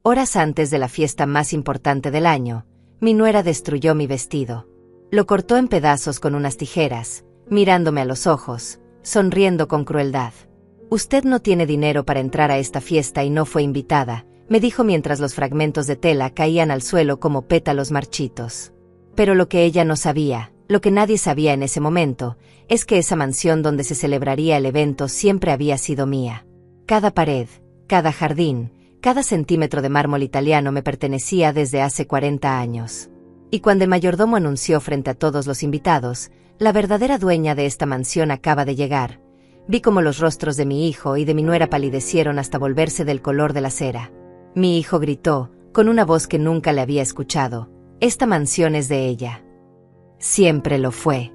Horas antes de la fiesta más importante del año, mi nuera destruyó mi vestido. Lo cortó en pedazos con unas tijeras, mirándome a los ojos, sonriendo con crueldad. «Usted no tiene dinero para entrar a esta fiesta y no fue invitada», me dijo mientras los fragmentos de tela caían al suelo como pétalos marchitos. Pero lo que ella no sabía, lo que nadie sabía en ese momento, es que esa mansión donde se celebraría el evento siempre había sido mía. Cada pared, cada jardín, cada centímetro de mármol italiano me pertenecía desde hace 40 años. Y cuando el mayordomo anunció frente a todos los invitados, «La verdadera dueña de esta mansión acaba de llegar», vi como los rostros de mi hijo y de mi nuera palidecieron hasta volverse del color de la cera. Mi hijo gritó, con una voz que nunca le había escuchado: «Esta mansión es de ella». Siempre lo fue.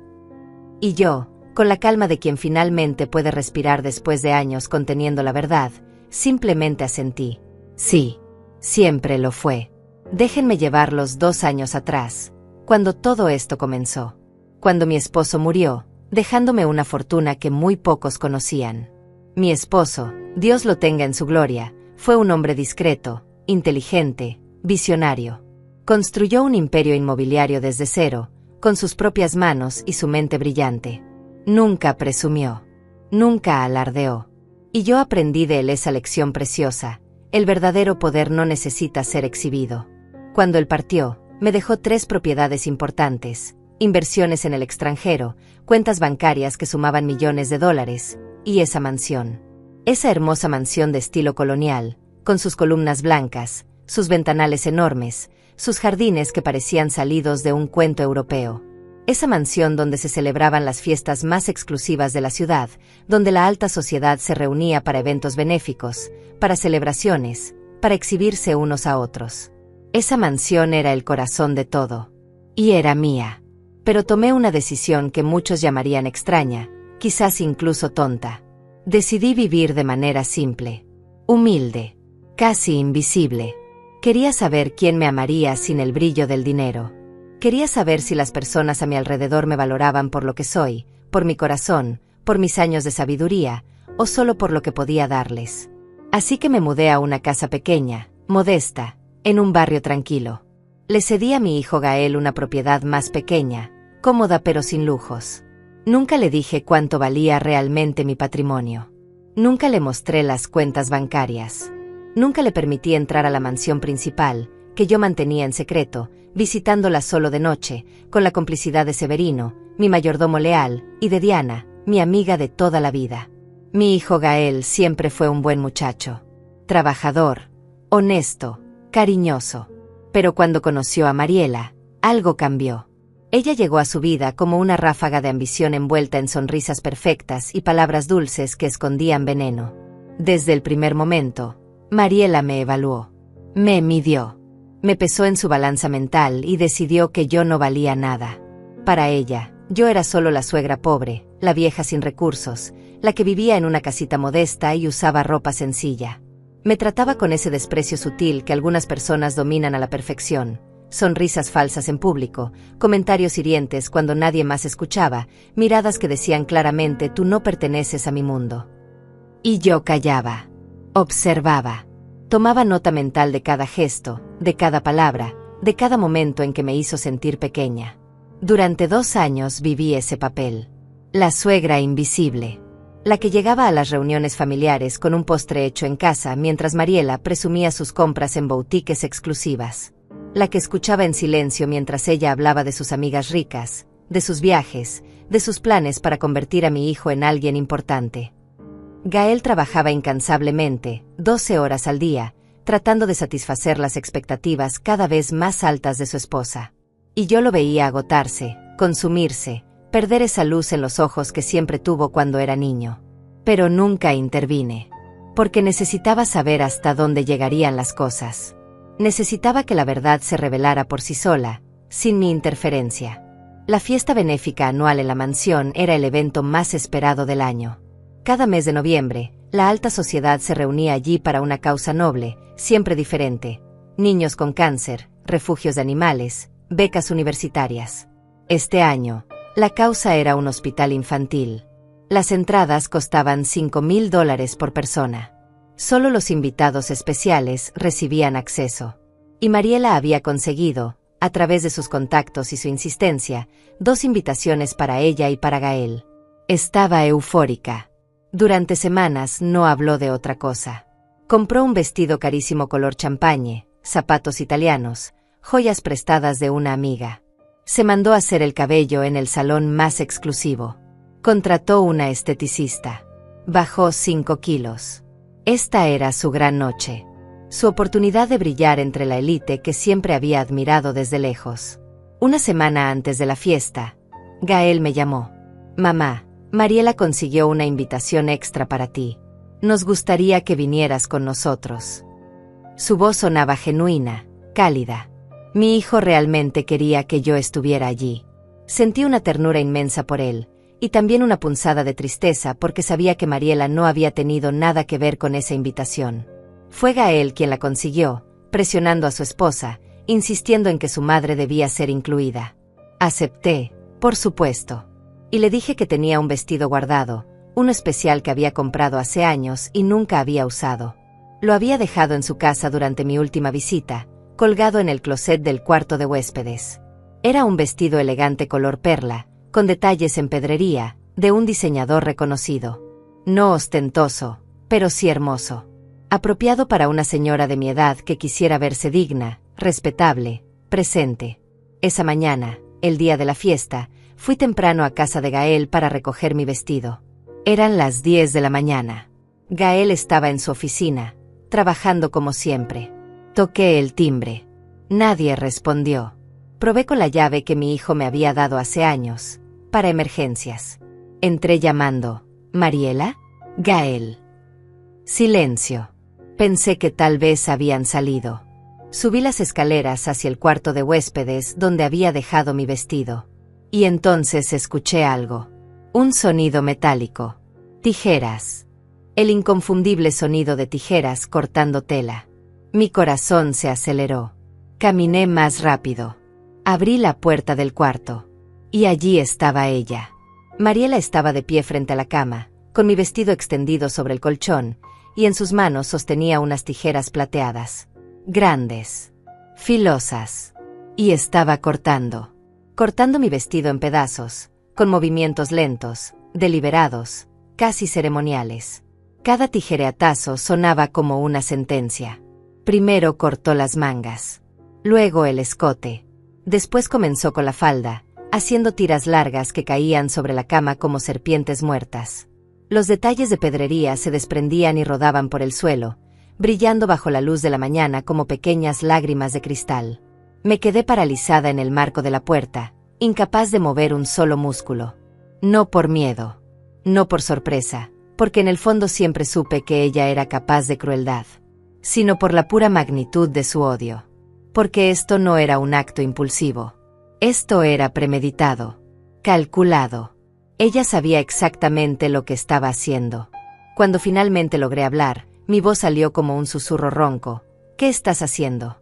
Y yo, con la calma de quien finalmente puede respirar después de años conteniendo la verdad, simplemente asentí. Sí, siempre lo fue. Déjenme llevarlos 2 años atrás, cuando todo esto comenzó. Cuando mi esposo murió, dejándome una fortuna que muy pocos conocían. Mi esposo, Dios lo tenga en su gloria, fue un hombre discreto, inteligente, visionario. Construyó un imperio inmobiliario desde cero, con sus propias manos y su mente brillante. Nunca presumió. Nunca alardeó. Y yo aprendí de él esa lección preciosa: el verdadero poder no necesita ser exhibido. Cuando él partió, me dejó 3 propiedades importantes, inversiones en el extranjero, cuentas bancarias que sumaban millones de dólares, y esa mansión. Esa hermosa mansión de estilo colonial, con sus columnas blancas, sus ventanales enormes, sus jardines que parecían salidos de un cuento europeo. Esa mansión donde se celebraban las fiestas más exclusivas de la ciudad, donde la alta sociedad se reunía para eventos benéficos, para celebraciones, para exhibirse unos a otros. Esa mansión era el corazón de todo. Y era mía. Pero tomé una decisión que muchos llamarían extraña, quizás incluso tonta. Decidí vivir de manera simple, humilde, casi invisible. Quería saber quién me amaría sin el brillo del dinero. Quería saber si las personas a mi alrededor me valoraban por lo que soy, por mi corazón, por mis años de sabiduría, o solo por lo que podía darles. Así que me mudé a una casa pequeña, modesta, en un barrio tranquilo. Le cedí a mi hijo Gael una propiedad más pequeña, cómoda pero sin lujos. Nunca le dije cuánto valía realmente mi patrimonio. Nunca le mostré las cuentas bancarias. Nunca le permití entrar a la mansión principal, que yo mantenía en secreto, visitándola solo de noche, con la complicidad de Severino, mi mayordomo leal, y de Diana, mi amiga de toda la vida. Mi hijo Gael siempre fue un buen muchacho. Trabajador, honesto, cariñoso. Pero cuando conoció a Mariela, algo cambió. Ella llegó a su vida como una ráfaga de ambición envuelta en sonrisas perfectas y palabras dulces que escondían veneno. Desde el primer momento, Mariela me evaluó. Me midió. Me pesó en su balanza mental y decidió que yo no valía nada. Para ella, yo era solo la suegra pobre, la vieja sin recursos, la que vivía en una casita modesta y usaba ropa sencilla. Me trataba con ese desprecio sutil que algunas personas dominan a la perfección. Sonrisas falsas en público, comentarios hirientes cuando nadie más escuchaba, miradas que decían claramente: tú no perteneces a mi mundo. Y yo callaba. Observaba. Tomaba nota mental de cada gesto, de cada palabra, de cada momento en que me hizo sentir pequeña. Durante 2 años viví ese papel. La suegra invisible. La que llegaba a las reuniones familiares con un postre hecho en casa mientras Mariela presumía sus compras en boutiques exclusivas. La que escuchaba en silencio mientras ella hablaba de sus amigas ricas, de sus viajes, de sus planes para convertir a mi hijo en alguien importante. Gael trabajaba incansablemente, 12 horas al día, tratando de satisfacer las expectativas cada vez más altas de su esposa. Y yo lo veía agotarse, consumirse, perder esa luz en los ojos que siempre tuvo cuando era niño. Pero nunca intervine. Porque necesitaba saber hasta dónde llegarían las cosas. Necesitaba que la verdad se revelara por sí sola, sin mi interferencia. La fiesta benéfica anual en la mansión era el evento más esperado del año. Cada mes de noviembre, la alta sociedad se reunía allí para una causa noble, siempre diferente: niños con cáncer, refugios de animales, becas universitarias. Este año, la causa era un hospital infantil. Las entradas costaban $5,000 por persona. Solo los invitados especiales recibían acceso. Y Mariela había conseguido, a través de sus contactos y su insistencia, 2 invitaciones para ella y para Gael. Estaba eufórica. Durante semanas no habló de otra cosa. Compró un vestido carísimo color champañe, zapatos italianos, joyas prestadas de una amiga. Se mandó a hacer el cabello en el salón más exclusivo. Contrató una esteticista. Bajó 5 kilos. Esta era su gran noche. Su oportunidad de brillar entre la élite que siempre había admirado desde lejos. Una semana antes de la fiesta, Gael me llamó. Mamá, Mariela consiguió una invitación extra para ti. Nos gustaría que vinieras con nosotros. Su voz sonaba genuina, cálida. Mi hijo realmente quería que yo estuviera allí. Sentí una ternura inmensa por él, y también una punzada de tristeza porque sabía que Mariela no había tenido nada que ver con esa invitación. Fue Gael quien la consiguió, presionando a su esposa, insistiendo en que su madre debía ser incluida. Acepté, por supuesto. Y le dije que tenía un vestido guardado, uno especial que había comprado hace años y nunca había usado. Lo había dejado en su casa durante mi última visita, colgado en el closet del cuarto de huéspedes. Era un vestido elegante color perla, con detalles en pedrería, de un diseñador reconocido. No ostentoso, pero sí hermoso. Apropiado para una señora de mi edad que quisiera verse digna, respetable, presente. Esa mañana, el día de la fiesta, fui temprano a casa de Gael para recoger mi vestido. Eran las 10 de la mañana. Gael estaba en su oficina, trabajando como siempre. Toqué el timbre. Nadie respondió. Probé con la llave que mi hijo me había dado hace años, para emergencias. Entré llamando. ¿Mariela? Gael. Silencio. Pensé que tal vez habían salido. Subí las escaleras hacia el cuarto de huéspedes donde había dejado mi vestido. Y entonces escuché algo. Un sonido metálico. Tijeras. El inconfundible sonido de tijeras cortando tela. Mi corazón se aceleró. Caminé más rápido. Abrí la puerta del cuarto. Y allí estaba ella. Mariela estaba de pie frente a la cama, con mi vestido extendido sobre el colchón, y en sus manos sostenía unas tijeras plateadas. Grandes. Filosas. Y estaba cortando. Cortando mi vestido en pedazos, con movimientos lentos, deliberados, casi ceremoniales. Cada tijereatazo sonaba como una sentencia. Primero cortó las mangas. Luego el escote. Después comenzó con la falda, haciendo tiras largas que caían sobre la cama como serpientes muertas. Los detalles de pedrería se desprendían y rodaban por el suelo, brillando bajo la luz de la mañana como pequeñas lágrimas de cristal. Me quedé paralizada en el marco de la puerta, incapaz de mover un solo músculo. No por miedo. No por sorpresa, porque en el fondo siempre supe que ella era capaz de crueldad, sino por la pura magnitud de su odio. Porque esto no era un acto impulsivo. Esto era premeditado, calculado. Ella sabía exactamente lo que estaba haciendo. Cuando finalmente logré hablar, mi voz salió como un susurro ronco. ¿Qué estás haciendo?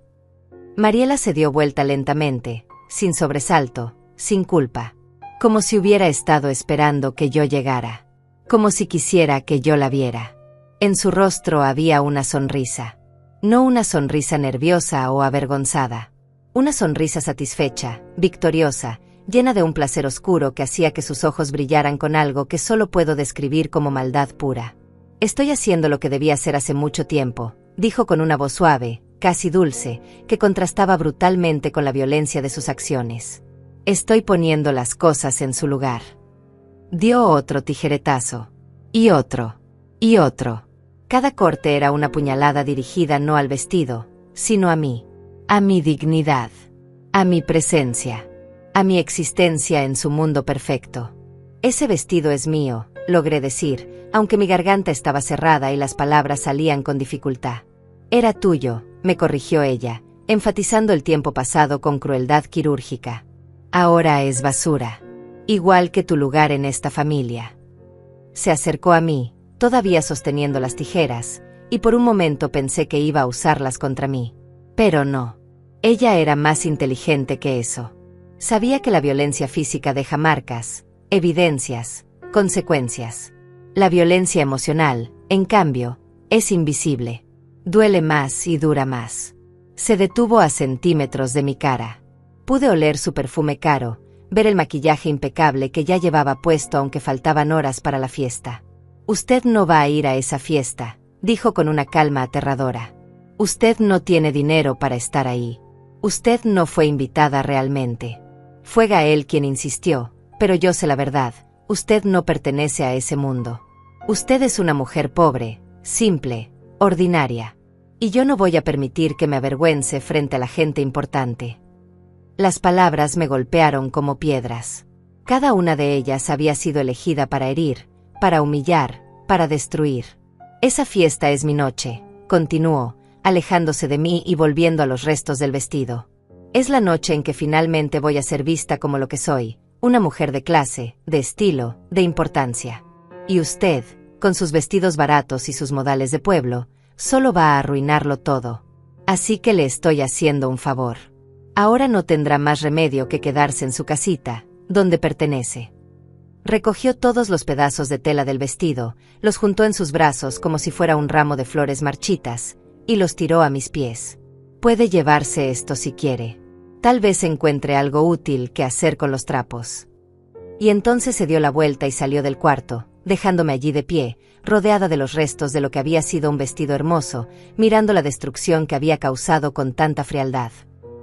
Mariela se dio vuelta lentamente, sin sobresalto, sin culpa. Como si hubiera estado esperando que yo llegara. Como si quisiera que yo la viera. En su rostro había una sonrisa. No una sonrisa nerviosa o avergonzada. Una sonrisa satisfecha, victoriosa, llena de un placer oscuro que hacía que sus ojos brillaran con algo que solo puedo describir como maldad pura. Estoy haciendo lo que debía hacer hace mucho tiempo, dijo con una voz suave, casi dulce, que contrastaba brutalmente con la violencia de sus acciones. Estoy poniendo las cosas en su lugar. Dio otro tijeretazo. Y otro. Y otro. Cada corte era una puñalada dirigida no al vestido, sino a mí. A mi dignidad. A mi presencia. A mi existencia en su mundo perfecto. Ese vestido es mío, logré decir, aunque mi garganta estaba cerrada y las palabras salían con dificultad. Era tuyo, me corrigió ella, enfatizando el tiempo pasado con crueldad quirúrgica. Ahora es basura. Igual que tu lugar en esta familia. Se acercó a mí, todavía sosteniendo las tijeras, y por un momento pensé que iba a usarlas contra mí. Pero no. Ella era más inteligente que eso. Sabía que la violencia física deja marcas, evidencias, consecuencias. La violencia emocional, en cambio, Es invisible. Duele más y dura más. Se detuvo a centímetros de mi cara. Pude oler su perfume caro, ver el maquillaje impecable que ya llevaba puesto aunque faltaban horas para la fiesta. Usted no va a ir a esa fiesta, dijo con una calma aterradora. Usted no tiene dinero para estar ahí. Usted no fue invitada realmente. Fue Gael quien insistió, pero yo sé la verdad, usted no pertenece a ese mundo. Usted es una mujer pobre, simple, ordinaria. Y yo no voy a permitir que me avergüence frente a la gente importante. Las palabras me golpearon como piedras. Cada una de ellas había sido elegida para herir, para humillar, para destruir. Esa fiesta es mi noche, continuó, alejándose de mí y volviendo a los restos del vestido. Es la noche en que finalmente voy a ser vista como lo que soy, una mujer de clase, de estilo, de importancia. Y usted, con sus vestidos baratos y sus modales de pueblo, solo va a arruinarlo todo. Así que le estoy haciendo un favor. Ahora no tendrá más remedio que quedarse en su casita, donde pertenece. Recogió todos los pedazos de tela del vestido, los juntó en sus brazos como si fuera un ramo de flores marchitas, y los tiró a mis pies. Puede llevarse esto si quiere. Tal vez encuentre algo útil que hacer con los trapos. Y entonces se dio la vuelta y salió del cuarto, dejándome allí de pie, rodeada de los restos de lo que había sido un vestido hermoso, mirando la destrucción que había causado con tanta frialdad.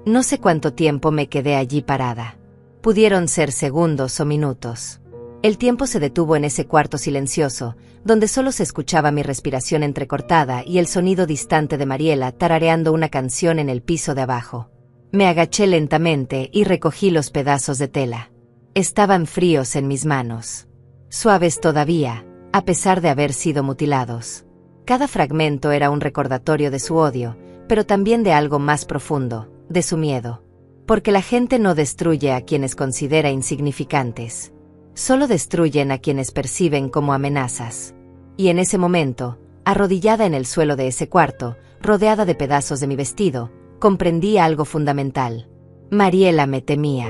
No sé cuánto tiempo me quedé allí parada. Pudieron ser segundos o minutos. El tiempo se detuvo en ese cuarto silencioso, donde solo se escuchaba mi respiración entrecortada y el sonido distante de Mariela tarareando una canción en el piso de abajo. Me agaché lentamente y recogí los pedazos de tela. Estaban fríos en mis manos. Suaves todavía, a pesar de haber sido mutilados. Cada fragmento era un recordatorio de su odio, pero también de algo más profundo, de su miedo. Porque la gente no destruye a quienes considera insignificantes. Solo destruyen a quienes perciben como amenazas. Y en ese momento, arrodillada en el suelo de ese cuarto, rodeada de pedazos de mi vestido, comprendí algo fundamental. Mariela me temía.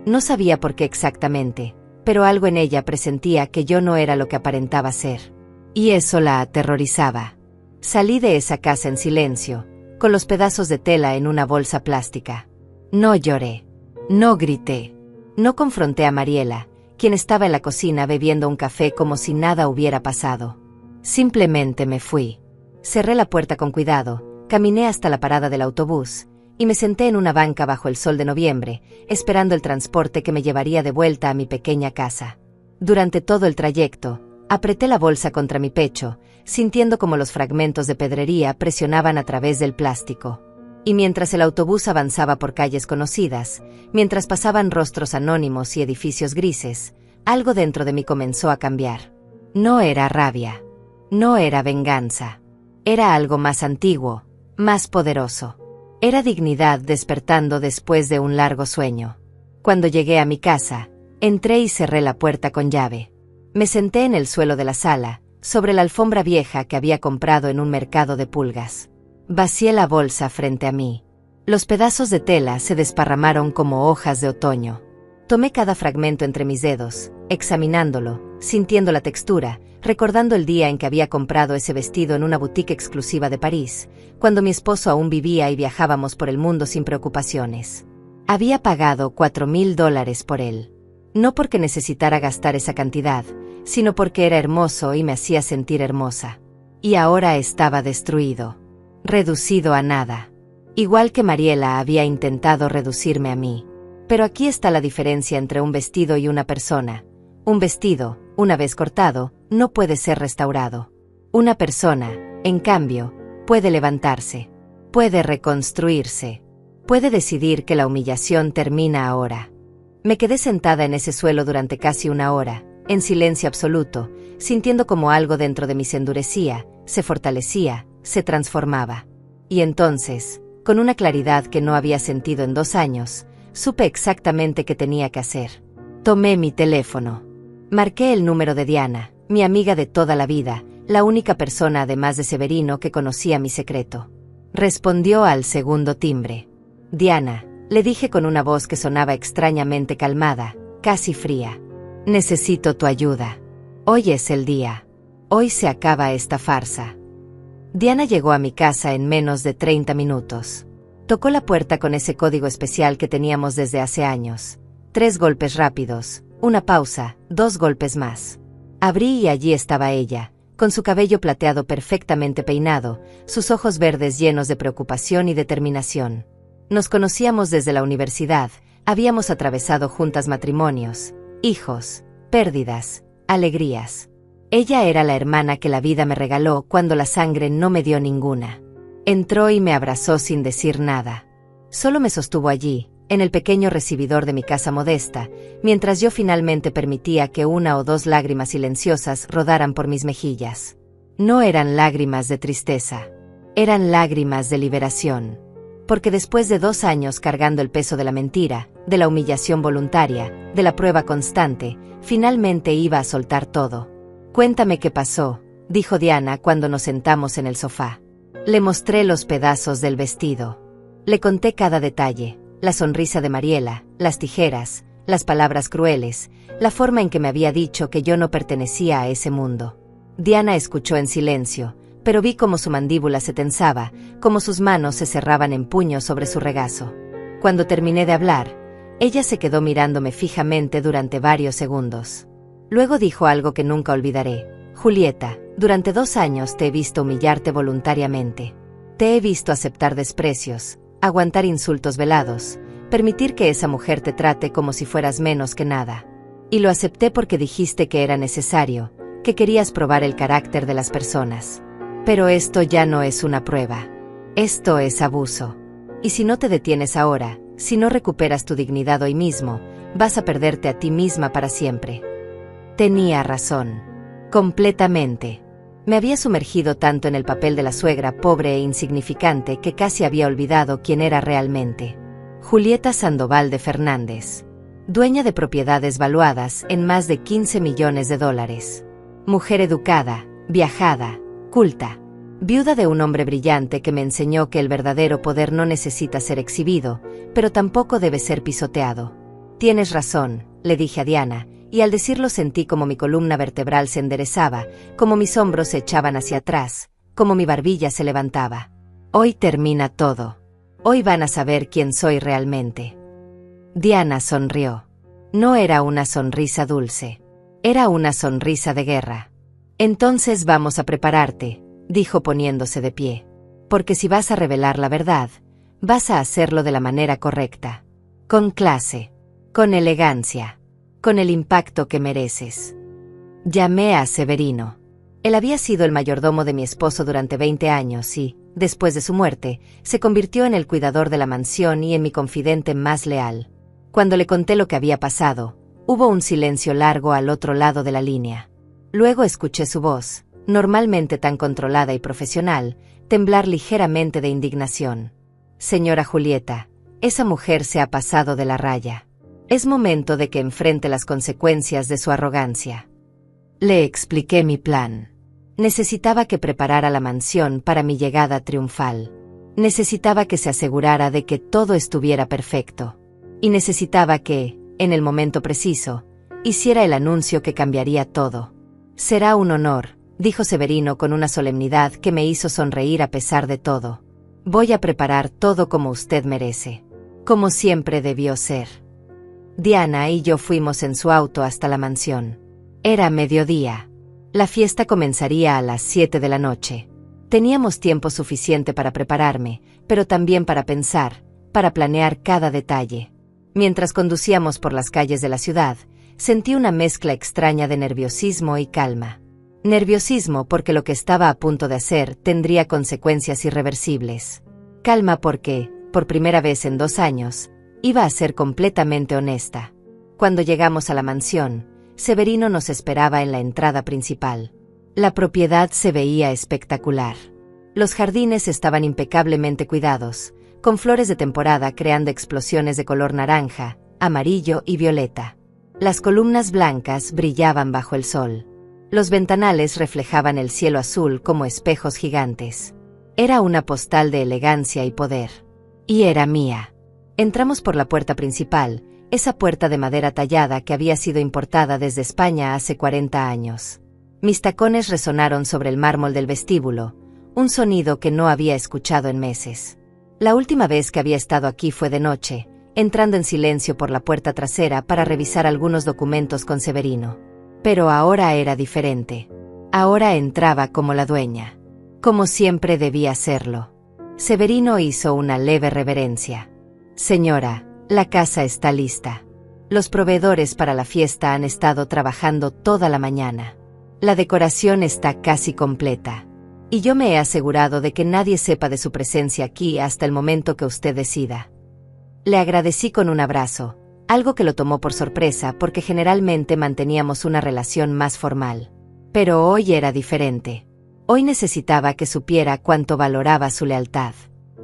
No sabía por qué exactamente, pero algo en ella presentía que yo no era lo que aparentaba ser. Y eso la aterrorizaba. Salí de esa casa en silencio, con los pedazos de tela en una bolsa plástica. No lloré. No grité. No confronté a Mariela, quien estaba en la cocina bebiendo un café como si nada hubiera pasado. Simplemente me fui. Cerré la puerta con cuidado, caminé hasta la parada del autobús, y me senté en una banca bajo el sol de noviembre, esperando el transporte que me llevaría de vuelta a mi pequeña casa. Durante todo el trayecto, apreté la bolsa contra mi pecho, sintiendo como los fragmentos de pedrería presionaban a través del plástico. Y mientras el autobús avanzaba por calles conocidas, mientras pasaban rostros anónimos y edificios grises, algo dentro de mí comenzó a cambiar. No era rabia. No era venganza. Era algo más antiguo, más poderoso. Era dignidad despertando después de un largo sueño. Cuando llegué a mi casa, entré y cerré la puerta con llave. Me senté en el suelo de la sala, sobre la alfombra vieja que había comprado en un mercado de pulgas. Vacié la bolsa frente a mí. Los pedazos de tela se desparramaron como hojas de otoño. Tomé cada fragmento entre mis dedos, examinándolo, sintiendo la textura, recordando el día en que había comprado ese vestido en una boutique exclusiva de París, cuando mi esposo aún vivía y viajábamos por el mundo sin preocupaciones. Había pagado $4,000 por él. No porque necesitara gastar esa cantidad, sino porque era hermoso y me hacía sentir hermosa. Y ahora estaba destruido. Reducido a nada. Igual que Mariela había intentado reducirme a mí. Pero aquí está la diferencia entre un vestido y una persona. Un vestido, una vez cortado, no puede ser restaurado. Una persona, en cambio, puede levantarse. Puede reconstruirse. Puede decidir que la humillación termina ahora. Me quedé sentada en ese suelo durante casi una hora, en silencio absoluto, sintiendo como algo dentro de mí se endurecía, se fortalecía, se transformaba. Y entonces, con una claridad que no había sentido en 2 años, supe exactamente qué tenía que hacer. Tomé mi teléfono. Marqué el número de Diana, mi amiga de toda la vida, la única persona además de Severino que conocía mi secreto. Respondió al segundo timbre. Diana, le dije con una voz que sonaba extrañamente calmada, casi fría. Necesito tu ayuda. Hoy es el día. Hoy se acaba esta farsa. Diana llegó a mi casa en menos de 30 minutos. Tocó la puerta con ese código especial que teníamos desde hace años. 3 golpes rápidos, una pausa, 2 golpes más. Abrí y allí estaba ella, con su cabello plateado perfectamente peinado, sus ojos verdes llenos de preocupación y determinación. Nos conocíamos desde la universidad, habíamos atravesado juntas matrimonios, hijos, pérdidas, alegrías. Ella era la hermana que la vida me regaló cuando la sangre no me dio ninguna. Entró y me abrazó sin decir nada. Solo me sostuvo allí, en el pequeño recibidor de mi casa modesta, mientras yo finalmente permitía que 1 o 2 lágrimas silenciosas rodaran por mis mejillas. No eran lágrimas de tristeza, eran lágrimas de liberación. Porque después de 2 años cargando el peso de la mentira, de la humillación voluntaria, de la prueba constante, finalmente iba a soltar todo. «Cuéntame qué pasó», dijo Diana cuando nos sentamos en el sofá. Le mostré los pedazos del vestido. Le conté cada detalle, la sonrisa de Mariela, las tijeras, las palabras crueles, la forma en que me había dicho que yo no pertenecía a ese mundo. Diana escuchó en silencio, pero vi cómo su mandíbula se tensaba, cómo sus manos se cerraban en puños sobre su regazo. Cuando terminé de hablar, ella se quedó mirándome fijamente durante varios segundos. Luego dijo algo que nunca olvidaré. «Julieta, durante 2 años te he visto humillarte voluntariamente. Te he visto aceptar desprecios, aguantar insultos velados, permitir que esa mujer te trate como si fueras menos que nada. Y lo acepté porque dijiste que era necesario, que querías probar el carácter de las personas. Pero esto ya no es una prueba. Esto es abuso. Y si no te detienes ahora, si no recuperas tu dignidad hoy mismo, vas a perderte a ti misma para siempre». Tenía razón. Completamente. Me había sumergido tanto en el papel de la suegra pobre e insignificante que casi había olvidado quién era realmente. Julieta Sandoval de Fernández. Dueña de propiedades valuadas en más de 15 millones de dólares. Mujer educada, viajada, culta. Viuda de un hombre brillante que me enseñó que el verdadero poder no necesita ser exhibido, pero tampoco debe ser pisoteado. Tienes razón, le dije a Diana, y al decirlo sentí como mi columna vertebral se enderezaba, como mis hombros se echaban hacia atrás, como mi barbilla se levantaba. Hoy termina todo. Hoy van a saber quién soy realmente. Diana sonrió. No era una sonrisa dulce. Era una sonrisa de guerra. Entonces vamos a prepararte, dijo poniéndose de pie. Porque si vas a revelar la verdad, vas a hacerlo de la manera correcta. Con clase. Con elegancia. Con el impacto que mereces. Llamé a Severino. Él había sido el mayordomo de mi esposo durante 20 años y, después de su muerte, se convirtió en el cuidador de la mansión y en mi confidente más leal. Cuando le conté lo que había pasado, hubo un silencio largo al otro lado de la línea. Luego escuché su voz, normalmente tan controlada y profesional, temblar ligeramente de indignación. «Señora Julieta, esa mujer se ha pasado de la raya. Es momento de que enfrente las consecuencias de su arrogancia». Le expliqué mi plan. Necesitaba que preparara la mansión para mi llegada triunfal. Necesitaba que se asegurara de que todo estuviera perfecto. Y necesitaba que, en el momento preciso, hiciera el anuncio que cambiaría todo. «Será un honor», dijo Severino con una solemnidad que me hizo sonreír a pesar de todo. «Voy a preparar todo como usted merece. Como siempre debió ser». Diana y yo fuimos en su auto hasta la mansión. Era mediodía. La fiesta comenzaría a las 7 de la noche. Teníamos tiempo suficiente para prepararme, pero también para pensar, para planear cada detalle. Mientras conducíamos por las calles de la ciudad, sentí una mezcla extraña de nerviosismo y calma. Nerviosismo porque lo que estaba a punto de hacer tendría consecuencias irreversibles. Calma porque, por primera vez en 2 años, iba a ser completamente honesta. Cuando llegamos a la mansión, Severino nos esperaba en la entrada principal. La propiedad se veía espectacular. Los jardines estaban impecablemente cuidados, con flores de temporada creando explosiones de color naranja, amarillo y violeta. Las columnas blancas brillaban bajo el sol. Los ventanales reflejaban el cielo azul como espejos gigantes. Era una postal de elegancia y poder. Y era mía. Entramos por la puerta principal, esa puerta de madera tallada que había sido importada desde España hace 40 años. Mis tacones resonaron sobre el mármol del vestíbulo, un sonido que no había escuchado en meses. La última vez que había estado aquí fue de noche, entrando en silencio por la puerta trasera para revisar algunos documentos con Severino. Pero ahora era diferente. Ahora entraba como la dueña. Como siempre debía hacerlo. Severino hizo una leve reverencia. Señora, la casa está lista. Los proveedores para la fiesta han estado trabajando toda la mañana. La decoración está casi completa. Y yo me he asegurado de que nadie sepa de su presencia aquí hasta el momento que usted decida. Le agradecí con un abrazo, algo que lo tomó por sorpresa porque generalmente manteníamos una relación más formal. Pero hoy era diferente. Hoy necesitaba que supiera cuánto valoraba su lealtad.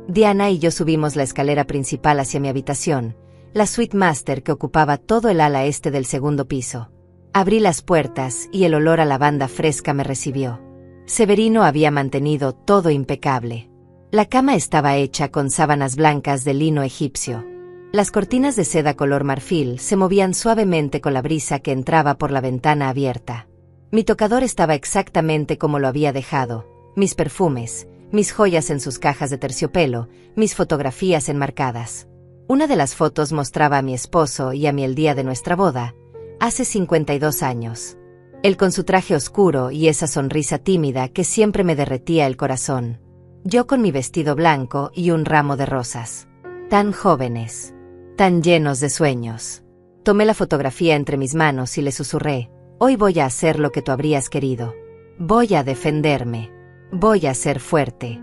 Diana y yo subimos la escalera principal hacia mi habitación, la suite master que ocupaba todo el ala este del segundo piso. Abrí las puertas y el olor a lavanda fresca me recibió. Severino había mantenido todo impecable. La cama estaba hecha con sábanas blancas de lino egipcio. Las cortinas de seda color marfil se movían suavemente con la brisa que entraba por la ventana abierta. Mi tocador estaba exactamente como lo había dejado, mis perfumes, mis joyas en sus cajas de terciopelo, mis fotografías enmarcadas. Una de las fotos mostraba a mi esposo y a mí el día de nuestra boda, hace 52 años. Él con su traje oscuro y esa sonrisa tímida que siempre me derretía el corazón. Yo con mi vestido blanco y un ramo de rosas. Tan jóvenes, tan llenos de sueños. Tomé la fotografía entre mis manos y le susurré: hoy voy a hacer lo que tú habrías querido. Voy a defenderme. Voy a ser fuerte.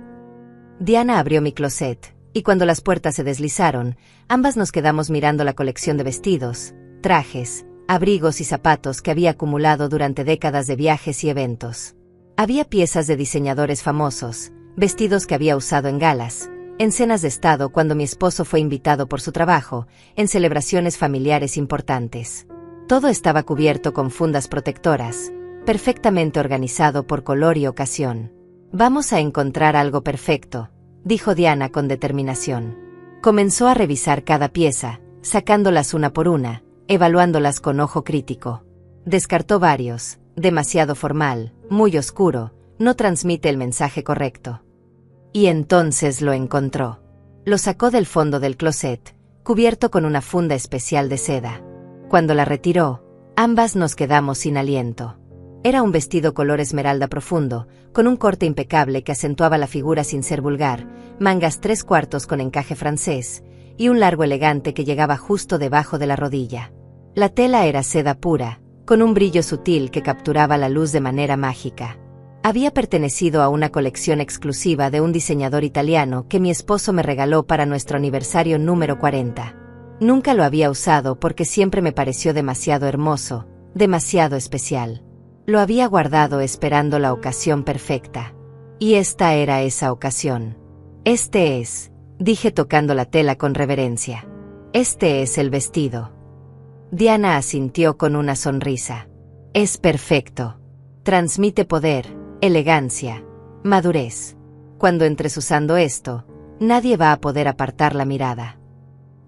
Diana abrió mi closet, y cuando las puertas se deslizaron, ambas nos quedamos mirando la colección de vestidos, trajes, abrigos y zapatos que había acumulado durante décadas de viajes y eventos. Había piezas de diseñadores famosos, vestidos que había usado en galas, en cenas de estado cuando mi esposo fue invitado por su trabajo, en celebraciones familiares importantes. Todo estaba cubierto con fundas protectoras, perfectamente organizado por color y ocasión. Vamos a encontrar algo perfecto, dijo Diana con determinación. Comenzó a revisar cada pieza, sacándolas una por una, evaluándolas con ojo crítico. Descartó varios: demasiado formal, muy oscuro, no transmite el mensaje correcto. Y entonces lo encontró. Lo sacó del fondo del closet, cubierto con una funda especial de seda. Cuando la retiró, ambas nos quedamos sin aliento. Era un vestido color esmeralda profundo, con un corte impecable que acentuaba la figura sin ser vulgar, mangas 3/4 con encaje francés, y un largo elegante que llegaba justo debajo de la rodilla. La tela era seda pura, con un brillo sutil que capturaba la luz de manera mágica. Había pertenecido a una colección exclusiva de un diseñador italiano que mi esposo me regaló para nuestro aniversario número 40. Nunca lo había usado porque siempre me pareció demasiado hermoso, demasiado especial. Lo había guardado esperando la ocasión perfecta. Y esta era esa ocasión. Este es, dije tocando la tela con reverencia. Este es el vestido. Diana asintió con una sonrisa. Es perfecto. Transmite poder, elegancia, madurez. Cuando entres usando esto, nadie va a poder apartar la mirada.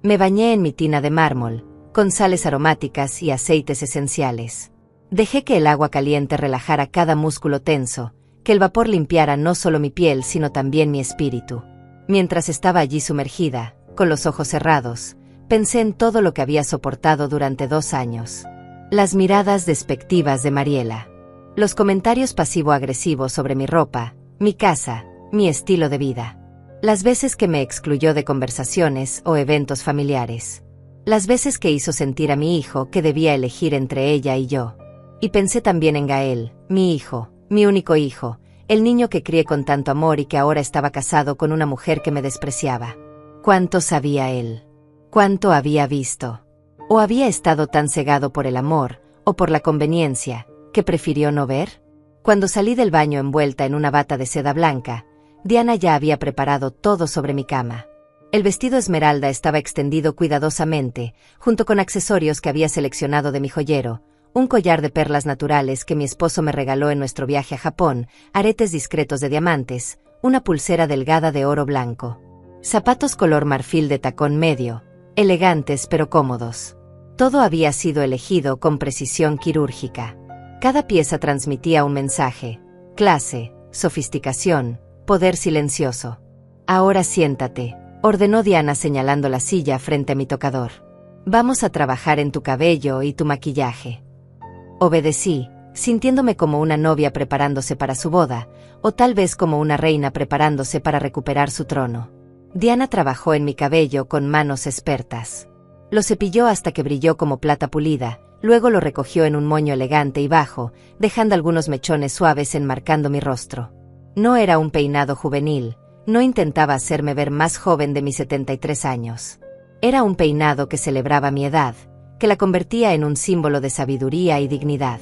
Me bañé en mi tina de mármol, con sales aromáticas y aceites esenciales. Dejé que el agua caliente relajara cada músculo tenso, que el vapor limpiara no solo mi piel sino también mi espíritu. Mientras estaba allí sumergida, con los ojos cerrados, pensé en todo lo que había soportado durante 2 años. Las miradas despectivas de Mariela. Los comentarios pasivo-agresivos sobre mi ropa, mi casa, mi estilo de vida. Las veces que me excluyó de conversaciones o eventos familiares. Las veces que hizo sentir a mi hijo que debía elegir entre ella y yo. Y pensé también en Gael, mi hijo, mi único hijo, el niño que crié con tanto amor y que ahora estaba casado con una mujer que me despreciaba. ¿Cuánto sabía él? ¿Cuánto había visto? ¿O había estado tan cegado por el amor, o por la conveniencia, que prefirió no ver? Cuando salí del baño envuelta en una bata de seda blanca, Diana ya había preparado todo sobre mi cama. El vestido esmeralda estaba extendido cuidadosamente, junto con accesorios que había seleccionado de mi joyero, un collar de perlas naturales que mi esposo me regaló en nuestro viaje a Japón, aretes discretos de diamantes, una pulsera delgada de oro blanco. Zapatos color marfil de tacón medio, elegantes pero cómodos. Todo había sido elegido con precisión quirúrgica. Cada pieza transmitía un mensaje: clase, sofisticación, poder silencioso. Ahora siéntate, ordenó Diana señalando la silla frente a mi tocador. Vamos a trabajar en tu cabello y tu maquillaje. Obedecí, sintiéndome como una novia preparándose para su boda, o tal vez como una reina preparándose para recuperar su trono. Diana trabajó en mi cabello con manos expertas. Lo cepilló hasta que brilló como plata pulida, luego lo recogió en un moño elegante y bajo, dejando algunos mechones suaves enmarcando mi rostro. No era un peinado juvenil, no intentaba hacerme ver más joven de mis 73 años. Era un peinado que celebraba mi edad, que la convertía en un símbolo de sabiduría y dignidad.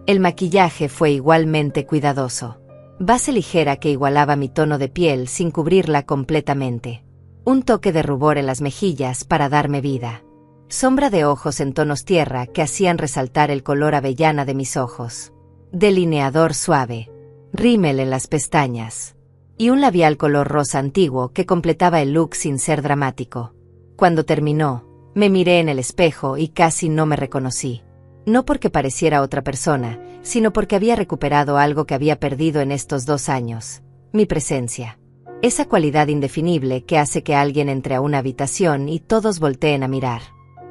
El maquillaje fue igualmente cuidadoso. Base ligera que igualaba mi tono de piel sin cubrirla completamente. Un toque de rubor en las mejillas para darme vida. Sombra de ojos en tonos tierra que hacían resaltar el color avellana de mis ojos. Delineador suave. Rímel en las pestañas. Y un labial color rosa antiguo que completaba el look sin ser dramático. Cuando terminó, me miré en el espejo y casi no me reconocí. No porque pareciera otra persona, sino porque había recuperado algo que había perdido en estos 2 años. Mi presencia. Esa cualidad indefinible que hace que alguien entre a una habitación y todos volteen a mirar.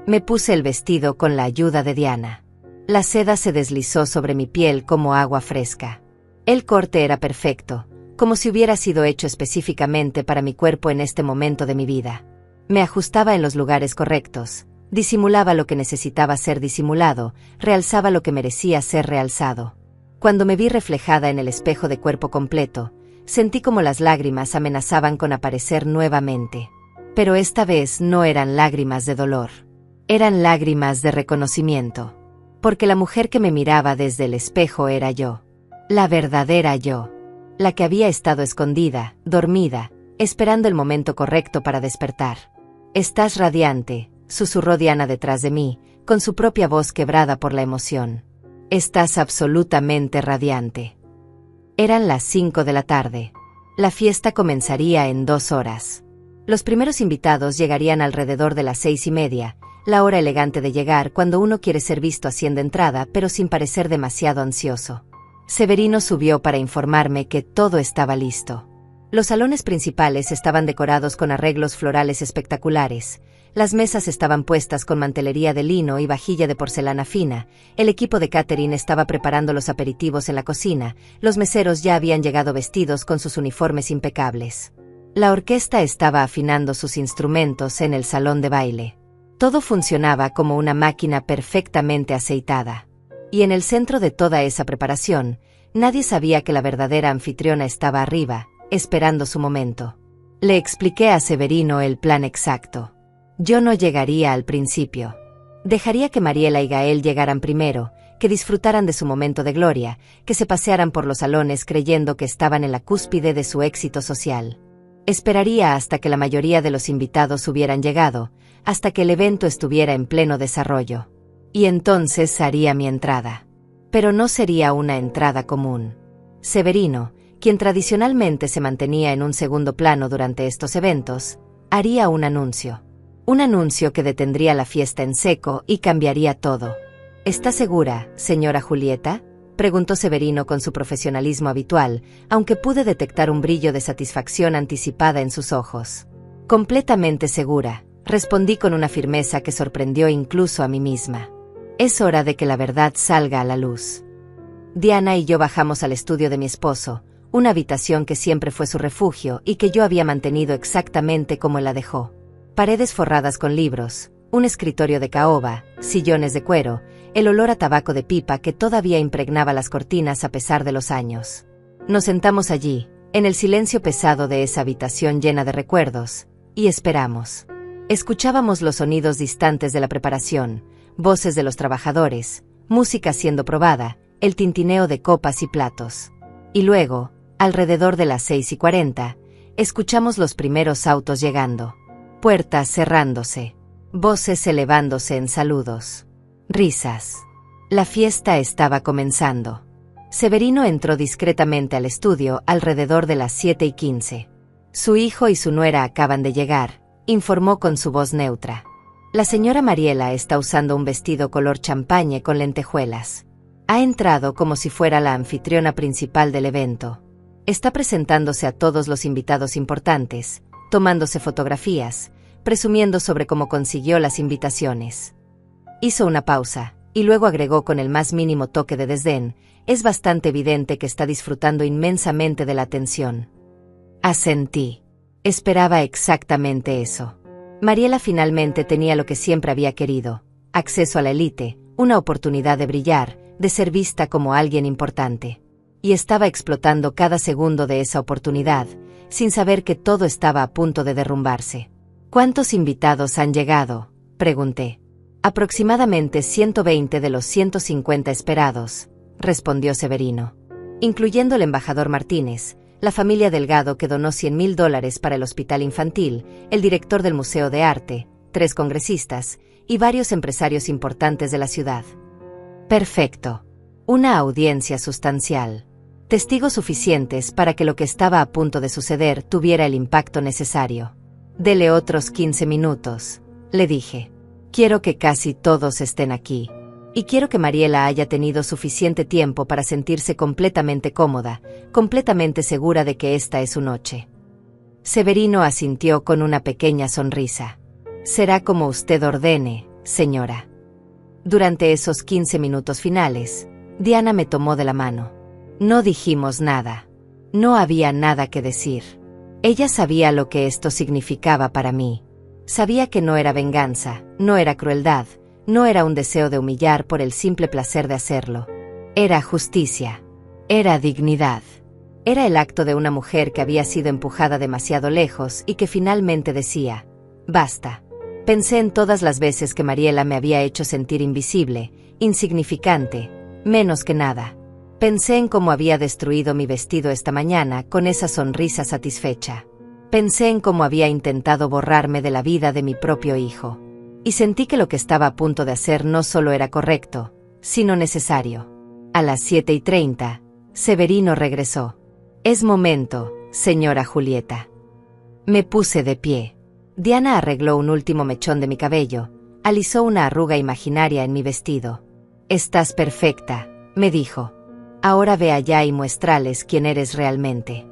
Me puse el vestido con la ayuda de Diana. La seda se deslizó sobre mi piel como agua fresca. El corte era perfecto, como si hubiera sido hecho específicamente para mi cuerpo en este momento de mi vida. Me ajustaba en los lugares correctos. Disimulaba lo que necesitaba ser disimulado, realzaba lo que merecía ser realzado. Cuando me vi reflejada en el espejo de cuerpo completo, sentí como las lágrimas amenazaban con aparecer nuevamente. Pero esta vez no eran lágrimas de dolor. Eran lágrimas de reconocimiento. Porque la mujer que me miraba desde el espejo era yo. La verdadera yo. La que había estado escondida, dormida, esperando el momento correcto para despertar. Estás radiante, susurró Diana detrás de mí, con su propia voz quebrada por la emoción. Estás absolutamente radiante. Eran las 5 de la tarde. La fiesta comenzaría en 2 horas. Los primeros invitados llegarían alrededor de las 6:30, la hora elegante de llegar cuando uno quiere ser visto haciendo entrada pero sin parecer demasiado ansioso. Severino subió para informarme que todo estaba listo. Los salones principales estaban decorados con arreglos florales espectaculares. Las mesas estaban puestas con mantelería de lino y vajilla de porcelana fina, el equipo de catering estaba preparando los aperitivos en la cocina, los meseros ya habían llegado vestidos con sus uniformes impecables. La orquesta estaba afinando sus instrumentos en el salón de baile. Todo funcionaba como una máquina perfectamente aceitada. Y en el centro de toda esa preparación, nadie sabía que la verdadera anfitriona estaba arriba, esperando su momento. Le expliqué a Severino el plan exacto. Yo no llegaría al principio. Dejaría que Mariela y Gael llegaran primero, que disfrutaran de su momento de gloria, que se pasearan por los salones creyendo que estaban en la cúspide de su éxito social. Esperaría hasta que la mayoría de los invitados hubieran llegado, hasta que el evento estuviera en pleno desarrollo. Y entonces haría mi entrada. Pero no sería una entrada común. Severino, quien tradicionalmente se mantenía en un segundo plano durante estos eventos, haría un anuncio. Un anuncio que detendría la fiesta en seco y cambiaría todo. ¿Está segura, señora Julieta?, preguntó Severino con su profesionalismo habitual, aunque pude detectar un brillo de satisfacción anticipada en sus ojos. Completamente segura, respondí con una firmeza que sorprendió incluso a mí misma. Es hora de que la verdad salga a la luz. Diana y yo bajamos al estudio de mi esposo, una habitación que siempre fue su refugio y que yo había mantenido exactamente como él la dejó. Paredes forradas con libros, un escritorio de caoba, sillones de cuero, el olor a tabaco de pipa que todavía impregnaba las cortinas a pesar de los años. Nos sentamos allí, en el silencio pesado de esa habitación llena de recuerdos, y esperamos. Escuchábamos los sonidos distantes de la preparación, voces de los trabajadores, música siendo probada, el tintineo de copas y platos. Y luego, alrededor de las 6:40, escuchamos los primeros autos llegando. Puertas cerrándose. Voces elevándose en saludos. Risas. La fiesta estaba comenzando. Severino entró discretamente al estudio alrededor de las 7:15. Su hijo y su nuera acaban de llegar, informó con su voz neutra. La señora Mariela está usando un vestido color champaña con lentejuelas. Ha entrado como si fuera la anfitriona principal del evento. Está presentándose a todos los invitados importantes, tomándose fotografías, presumiendo sobre cómo consiguió las invitaciones. Hizo una pausa, y luego agregó con el más mínimo toque de desdén: es bastante evidente que está disfrutando inmensamente de la atención. Asentí. Esperaba exactamente eso. Mariela finalmente tenía lo que siempre había querido: acceso a la élite, una oportunidad de brillar, de ser vista como alguien importante. Y estaba explotando cada segundo de esa oportunidad, sin saber que todo estaba a punto de derrumbarse. ¿Cuántos invitados han llegado?, pregunté. Aproximadamente 120 de los 150 esperados, respondió Severino. Incluyendo el embajador Martínez, la familia Delgado que donó $100,000 para el hospital infantil, el director del Museo de Arte, 3 congresistas y varios empresarios importantes de la ciudad. Perfecto. Una audiencia sustancial. Testigos suficientes para que lo que estaba a punto de suceder tuviera el impacto necesario. Dele otros 15 minutos, le dije. Quiero que casi todos estén aquí. Y quiero que Mariela haya tenido suficiente tiempo para sentirse completamente cómoda, completamente segura de que esta es su noche. Severino asintió con una pequeña sonrisa. Será como usted ordene, señora. Durante esos 15 minutos finales, Diana me tomó de la mano. No dijimos nada. No había nada que decir. Ella sabía lo que esto significaba para mí. Sabía que no era venganza, no era crueldad, no era un deseo de humillar por el simple placer de hacerlo. Era justicia. Era dignidad. Era el acto de una mujer que había sido empujada demasiado lejos y que finalmente decía: basta. Pensé en todas las veces que Mariela me había hecho sentir invisible, insignificante, menos que nada. Pensé en cómo había destruido mi vestido esta mañana con esa sonrisa satisfecha. Pensé en cómo había intentado borrarme de la vida de mi propio hijo. Y sentí que lo que estaba a punto de hacer no solo era correcto, sino necesario. A las 7:30, Severino regresó. Es momento, señora Julieta. Me puse de pie. Diana arregló un último mechón de mi cabello, alisó una arruga imaginaria en mi vestido. Estás perfecta, me dijo. Ahora ve allá y muéstrales quién eres realmente.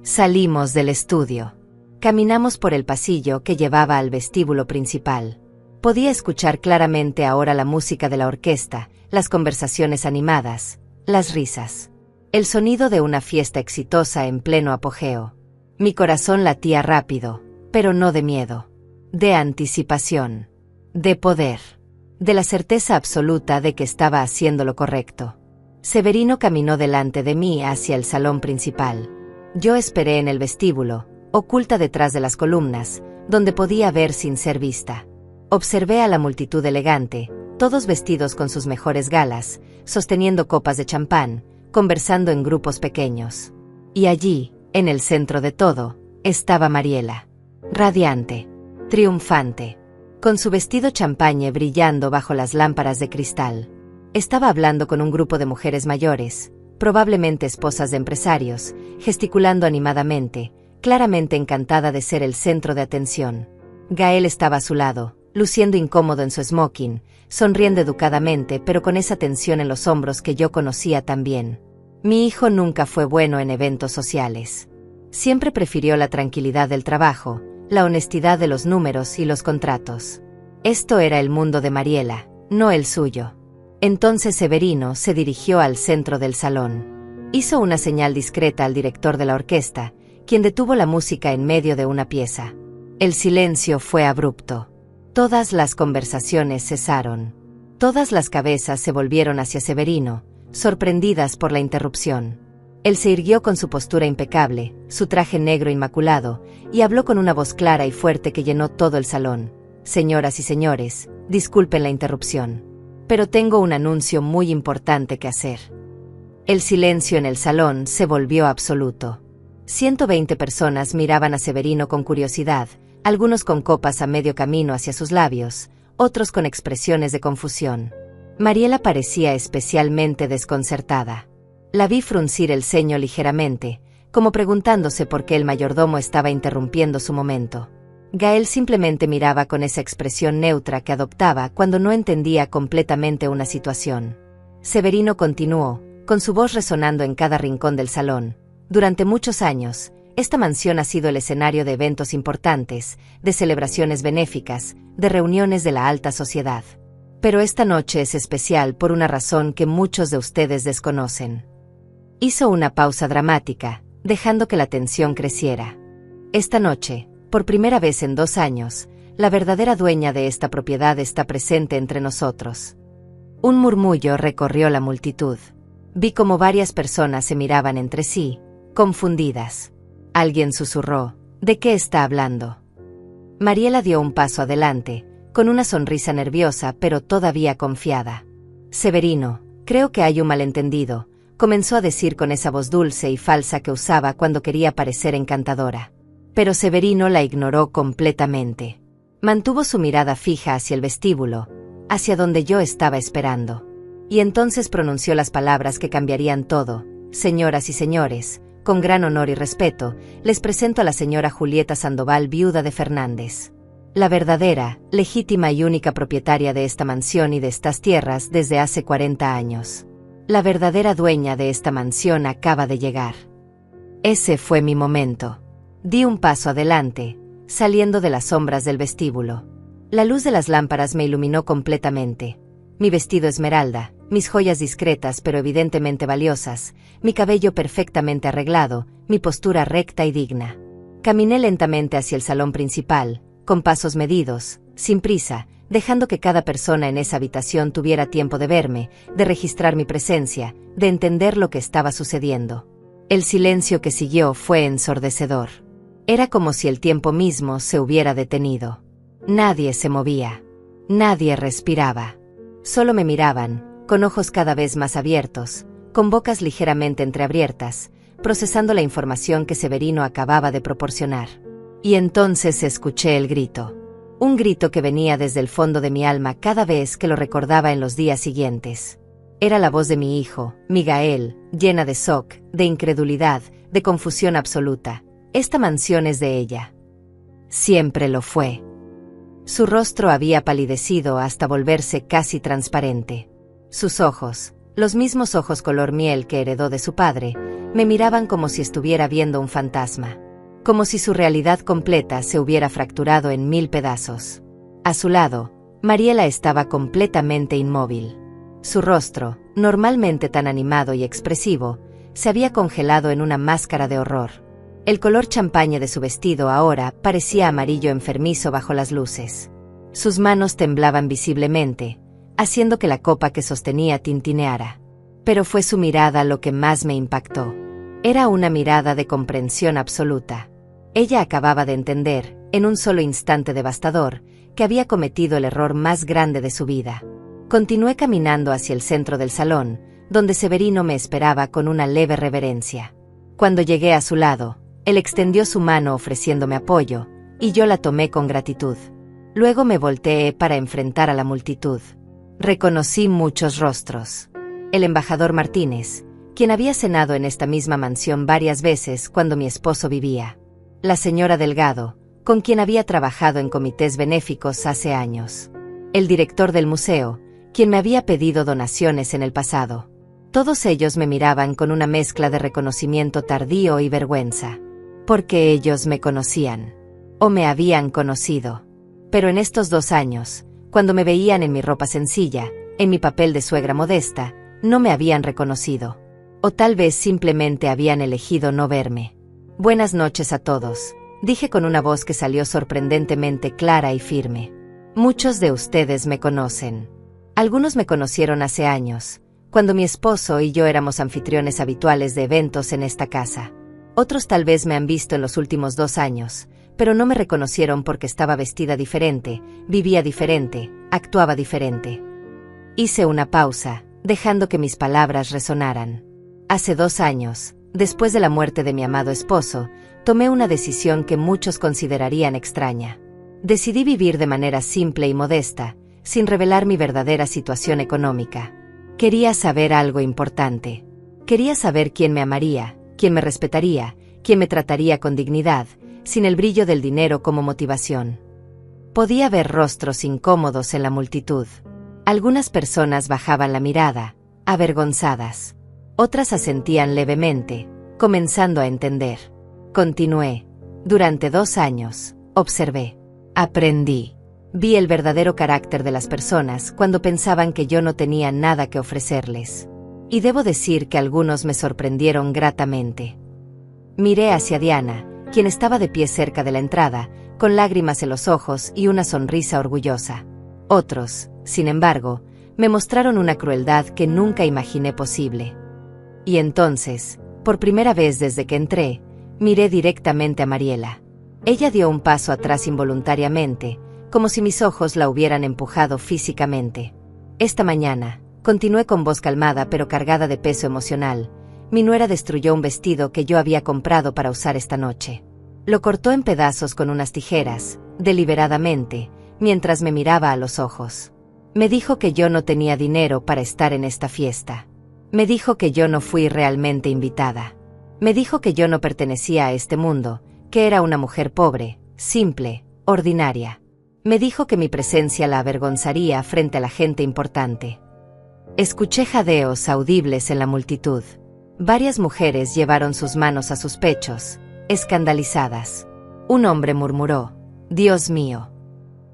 Salimos del estudio. Caminamos por el pasillo que llevaba al vestíbulo principal. Podía escuchar claramente ahora la música de la orquesta, las conversaciones animadas, las risas. El sonido de una fiesta exitosa en pleno apogeo. Mi corazón latía rápido, pero no de miedo. De anticipación. De poder. De la certeza absoluta de que estaba haciendo lo correcto. Severino caminó delante de mí hacia el salón principal. Yo esperé en el vestíbulo, oculta detrás de las columnas, donde podía ver sin ser vista. Observé a la multitud elegante, todos vestidos con sus mejores galas, sosteniendo copas de champán, conversando en grupos pequeños. Y allí, en el centro de todo, estaba Mariela. Radiante, triunfante, con su vestido champañe brillando bajo las lámparas de cristal. Estaba hablando con un grupo de mujeres mayores, probablemente esposas de empresarios, gesticulando animadamente, claramente encantada de ser el centro de atención. Gael estaba a su lado, luciendo incómodo en su smoking, sonriendo educadamente pero con esa tensión en los hombros que yo conocía tan bien. Mi hijo nunca fue bueno en eventos sociales. Siempre prefirió la tranquilidad del trabajo, la honestidad de los números y los contratos. Esto era el mundo de Mariela, no el suyo. Entonces Severino se dirigió al centro del salón. Hizo una señal discreta al director de la orquesta, quien detuvo la música en medio de una pieza. El silencio fue abrupto. Todas las conversaciones cesaron. Todas las cabezas se volvieron hacia Severino, sorprendidas por la interrupción. Él se irguió con su postura impecable, su traje negro inmaculado, y habló con una voz clara y fuerte que llenó todo el salón. Señoras y señores, disculpen la interrupción. Pero tengo un anuncio muy importante que hacer. El silencio en el salón se volvió absoluto. 120 personas miraban a Severino con curiosidad, algunos con copas a medio camino hacia sus labios, otros con expresiones de confusión. Mariela parecía especialmente desconcertada. La vi fruncir el ceño ligeramente, como preguntándose por qué el mayordomo estaba interrumpiendo su momento. Gael simplemente miraba con esa expresión neutra que adoptaba cuando no entendía completamente una situación. Severino continuó, con su voz resonando en cada rincón del salón. Durante muchos años, esta mansión ha sido el escenario de eventos importantes, de celebraciones benéficas, de reuniones de la alta sociedad. Pero esta noche es especial por una razón que muchos de ustedes desconocen. Hizo una pausa dramática, dejando que la tensión creciera. Esta noche, por primera vez en 2 años, la verdadera dueña de esta propiedad está presente entre nosotros. Un murmullo recorrió la multitud. Vi cómo varias personas se miraban entre sí, confundidas. Alguien susurró: ¿de qué está hablando? Mariela dio un paso adelante, con una sonrisa nerviosa pero todavía confiada. Severino, creo que hay un malentendido, comenzó a decir con esa voz dulce y falsa que usaba cuando quería parecer encantadora. Pero Severino la ignoró completamente. Mantuvo su mirada fija hacia el vestíbulo, hacia donde yo estaba esperando. Y entonces pronunció las palabras que cambiarían todo. Señoras y señores, con gran honor y respeto, les presento a la señora Julieta Sandoval, viuda de Fernández. La verdadera, legítima y única propietaria de esta mansión y de estas tierras desde hace 40 años. La verdadera dueña de esta mansión acaba de llegar. Ese fue mi momento. Di un paso adelante, saliendo de las sombras del vestíbulo. La luz de las lámparas me iluminó completamente. Mi vestido esmeralda, mis joyas discretas pero evidentemente valiosas, mi cabello perfectamente arreglado, mi postura recta y digna. Caminé lentamente hacia el salón principal, con pasos medidos, sin prisa, dejando que cada persona en esa habitación tuviera tiempo de verme, de registrar mi presencia, de entender lo que estaba sucediendo. El silencio que siguió fue ensordecedor. Era como si el tiempo mismo se hubiera detenido. Nadie se movía. Nadie respiraba. Solo me miraban, con ojos cada vez más abiertos, con bocas ligeramente entreabiertas, procesando la información que Severino acababa de proporcionar. Y entonces escuché el grito. Un grito que venía desde el fondo de mi alma cada vez que lo recordaba en los días siguientes. Era la voz de mi hijo, Miguel, llena de shock, de incredulidad, de confusión absoluta. Esta mansión es de ella. Siempre lo fue. Su rostro había palidecido hasta volverse casi transparente. Sus ojos, los mismos ojos color miel que heredó de su padre, me miraban como si estuviera viendo un fantasma. Como si su realidad completa se hubiera fracturado en 1000 pedazos. A su lado, Mariela estaba completamente inmóvil. Su rostro, normalmente tan animado y expresivo, se había congelado en una máscara de horror. El color champaña de su vestido ahora parecía amarillo enfermizo bajo las luces. Sus manos temblaban visiblemente, haciendo que la copa que sostenía tintineara. Pero fue su mirada lo que más me impactó. Era una mirada de comprensión absoluta. Ella acababa de entender, en un solo instante devastador, que había cometido el error más grande de su vida. Continué caminando hacia el centro del salón, donde Severino me esperaba con una leve reverencia. Cuando llegué a su lado, él extendió su mano ofreciéndome apoyo, y yo la tomé con gratitud. Luego me volteé para enfrentar a la multitud. Reconocí muchos rostros. El embajador Martínez, quien había cenado en esta misma mansión varias veces cuando mi esposo vivía. La señora Delgado, con quien había trabajado en comités benéficos hace años. El director del museo, quien me había pedido donaciones en el pasado. Todos ellos me miraban con una mezcla de reconocimiento tardío y vergüenza. Porque ellos me conocían. O me habían conocido. Pero en estos 2 años, cuando me veían en mi ropa sencilla, en mi papel de suegra modesta, no me habían reconocido. O tal vez simplemente habían elegido no verme. Buenas noches a todos, dije con una voz que salió sorprendentemente clara y firme. Muchos de ustedes me conocen. Algunos me conocieron hace años, cuando mi esposo y yo éramos anfitriones habituales de eventos en esta casa. Otros tal vez me han visto en los últimos 2 años, pero no me reconocieron porque estaba vestida diferente, vivía diferente, actuaba diferente. Hice una pausa, dejando que mis palabras resonaran. Hace 2 años, después de la muerte de mi amado esposo, tomé una decisión que muchos considerarían extraña. Decidí vivir de manera simple y modesta, sin revelar mi verdadera situación económica. Quería saber algo importante. Quería saber quién me amaría, quién me respetaría, quién me trataría con dignidad, sin el brillo del dinero como motivación. Podía ver rostros incómodos en la multitud. Algunas personas bajaban la mirada, avergonzadas. Otras asentían levemente, comenzando a entender. Continué. Durante 2 años, observé. Aprendí. Vi el verdadero carácter de las personas cuando pensaban que yo no tenía nada que ofrecerles. Y debo decir que algunos me sorprendieron gratamente. Miré hacia Diana, quien estaba de pie cerca de la entrada, con lágrimas en los ojos y una sonrisa orgullosa. Otros, sin embargo, me mostraron una crueldad que nunca imaginé posible. Y entonces, por primera vez desde que entré, miré directamente a Mariela. Ella dio un paso atrás involuntariamente, como si mis ojos la hubieran empujado físicamente. Esta mañana, continué con voz calmada pero cargada de peso emocional, mi nuera destruyó un vestido que yo había comprado para usar esta noche. Lo cortó en pedazos con unas tijeras, deliberadamente, mientras me miraba a los ojos. Me dijo que yo no tenía dinero para estar en esta fiesta. Me dijo que yo no fui realmente invitada. Me dijo que yo no pertenecía a este mundo, que era una mujer pobre, simple, ordinaria. Me dijo que mi presencia la avergonzaría frente a la gente importante. Escuché jadeos audibles en la multitud. Varias mujeres llevaron sus manos a sus pechos, escandalizadas. Un hombre murmuró: «Dios mío».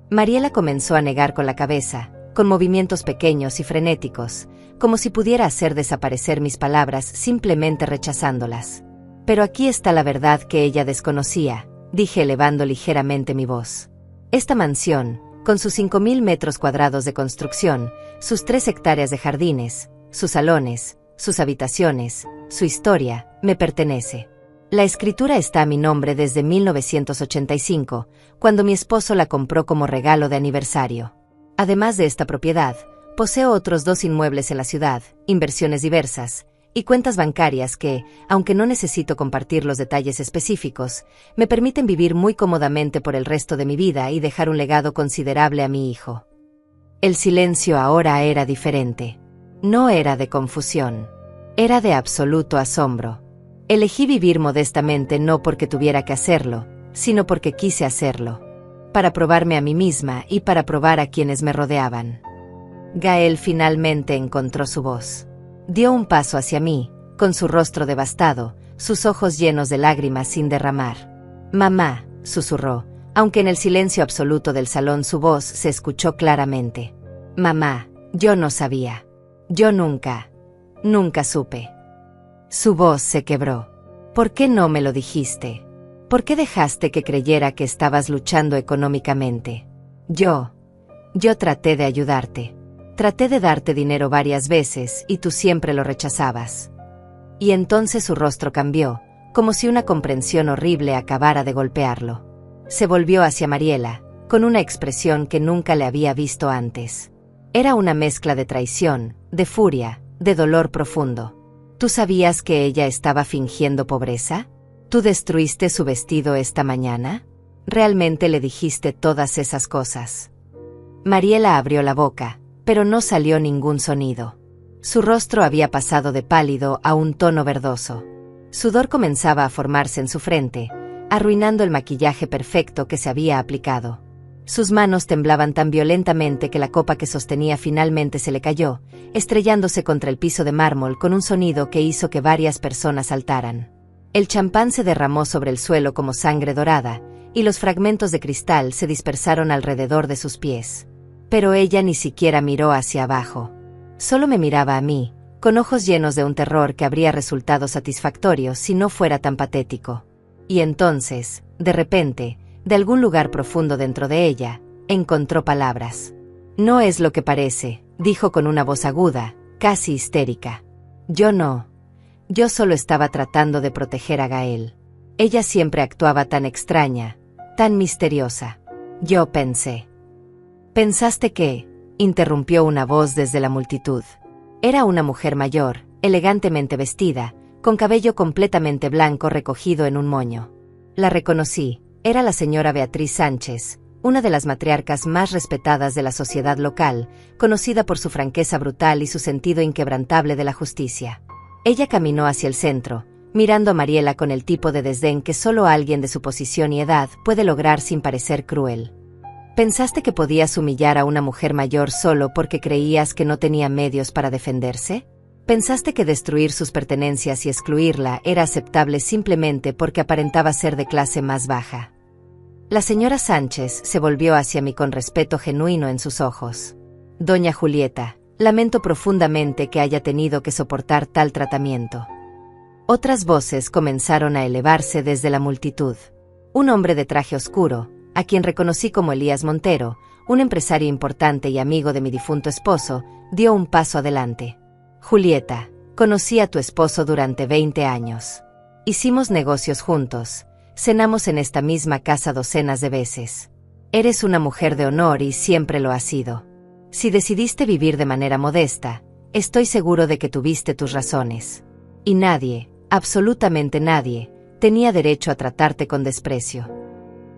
Mariela comenzó a negar con la cabeza, con movimientos pequeños y frenéticos, como si pudiera hacer desaparecer mis palabras simplemente rechazándolas. Pero aquí está la verdad que ella desconocía, dije elevando ligeramente mi voz. Esta mansión, con sus 5.000 metros cuadrados de construcción, sus 3 hectáreas de jardines, sus salones, sus habitaciones, su historia, me pertenece. La escritura está a mi nombre desde 1985, cuando mi esposo la compró como regalo de aniversario. Además de esta propiedad, poseo otros 2 inmuebles en la ciudad, inversiones diversas, y cuentas bancarias que, aunque no necesito compartir los detalles específicos, me permiten vivir muy cómodamente por el resto de mi vida y dejar un legado considerable a mi hijo. El silencio ahora era diferente. No era de confusión. Era de absoluto asombro. Elegí vivir modestamente no porque tuviera que hacerlo, sino porque quise hacerlo. Para probarme a mí misma y para probar a quienes me rodeaban. Gael finalmente encontró su voz. Dio un paso hacia mí, con su rostro devastado, sus ojos llenos de lágrimas sin derramar. «Mamá», susurró, aunque en el silencio absoluto del salón su voz se escuchó claramente. «Mamá, yo no sabía. Yo nunca supe». Su voz se quebró. «¿Por qué no me lo dijiste? ¿Por qué dejaste que creyera que estabas luchando económicamente? Yo traté de ayudarte. Traté de darte dinero varias veces y tú siempre lo rechazabas». Y entonces su rostro cambió, como si una comprensión horrible acabara de golpearlo. Se volvió hacia Mariela, con una expresión que nunca le había visto antes. Era una mezcla de traición, de furia, de dolor profundo. ¿Tú sabías que ella estaba fingiendo pobreza? ¿Tú destruiste su vestido esta mañana? ¿Realmente le dijiste todas esas cosas? Mariela abrió la boca, pero no salió ningún sonido. Su rostro había pasado de pálido a un tono verdoso. Sudor comenzaba a formarse en su frente, arruinando el maquillaje perfecto que se había aplicado. Sus manos temblaban tan violentamente que la copa que sostenía finalmente se le cayó, estrellándose contra el piso de mármol con un sonido que hizo que varias personas saltaran. El champán se derramó sobre el suelo como sangre dorada, y los fragmentos de cristal se dispersaron alrededor de sus pies. Pero ella ni siquiera miró hacia abajo. Solo me miraba a mí, con ojos llenos de un terror que habría resultado satisfactorio si no fuera tan patético. Y entonces, de repente, de algún lugar profundo dentro de ella, encontró palabras. «No es lo que parece», dijo con una voz aguda, casi histérica. Yo solo estaba tratando de proteger a Gael. Ella siempre actuaba tan extraña, tan misteriosa. Yo pensé. «¿Pensaste qué?», interrumpió una voz desde la multitud. Era una mujer mayor, elegantemente vestida, con cabello completamente blanco recogido en un moño. La reconocí, era la señora Beatriz Sánchez, una de las matriarcas más respetadas de la sociedad local, conocida por su franqueza brutal y su sentido inquebrantable de la justicia. Ella caminó hacia el centro, mirando a Mariela con el tipo de desdén que solo alguien de su posición y edad puede lograr sin parecer cruel. ¿Pensaste que podías humillar a una mujer mayor solo porque creías que no tenía medios para defenderse? Pensaste que destruir sus pertenencias y excluirla era aceptable simplemente porque aparentaba ser de clase más baja. La señora Sánchez se volvió hacia mí con respeto genuino en sus ojos. Doña Julieta, lamento profundamente que haya tenido que soportar tal tratamiento. Otras voces comenzaron a elevarse desde la multitud. Un hombre de traje oscuro, a quien reconocí como Elías Montero, un empresario importante y amigo de mi difunto esposo, dio un paso adelante. Julieta, conocí a tu esposo durante 20 años. Hicimos negocios juntos, cenamos en esta misma casa docenas de veces. Eres una mujer de honor y siempre lo has sido. Si decidiste vivir de manera modesta, estoy seguro de que tuviste tus razones. Y nadie, absolutamente nadie, tenía derecho a tratarte con desprecio.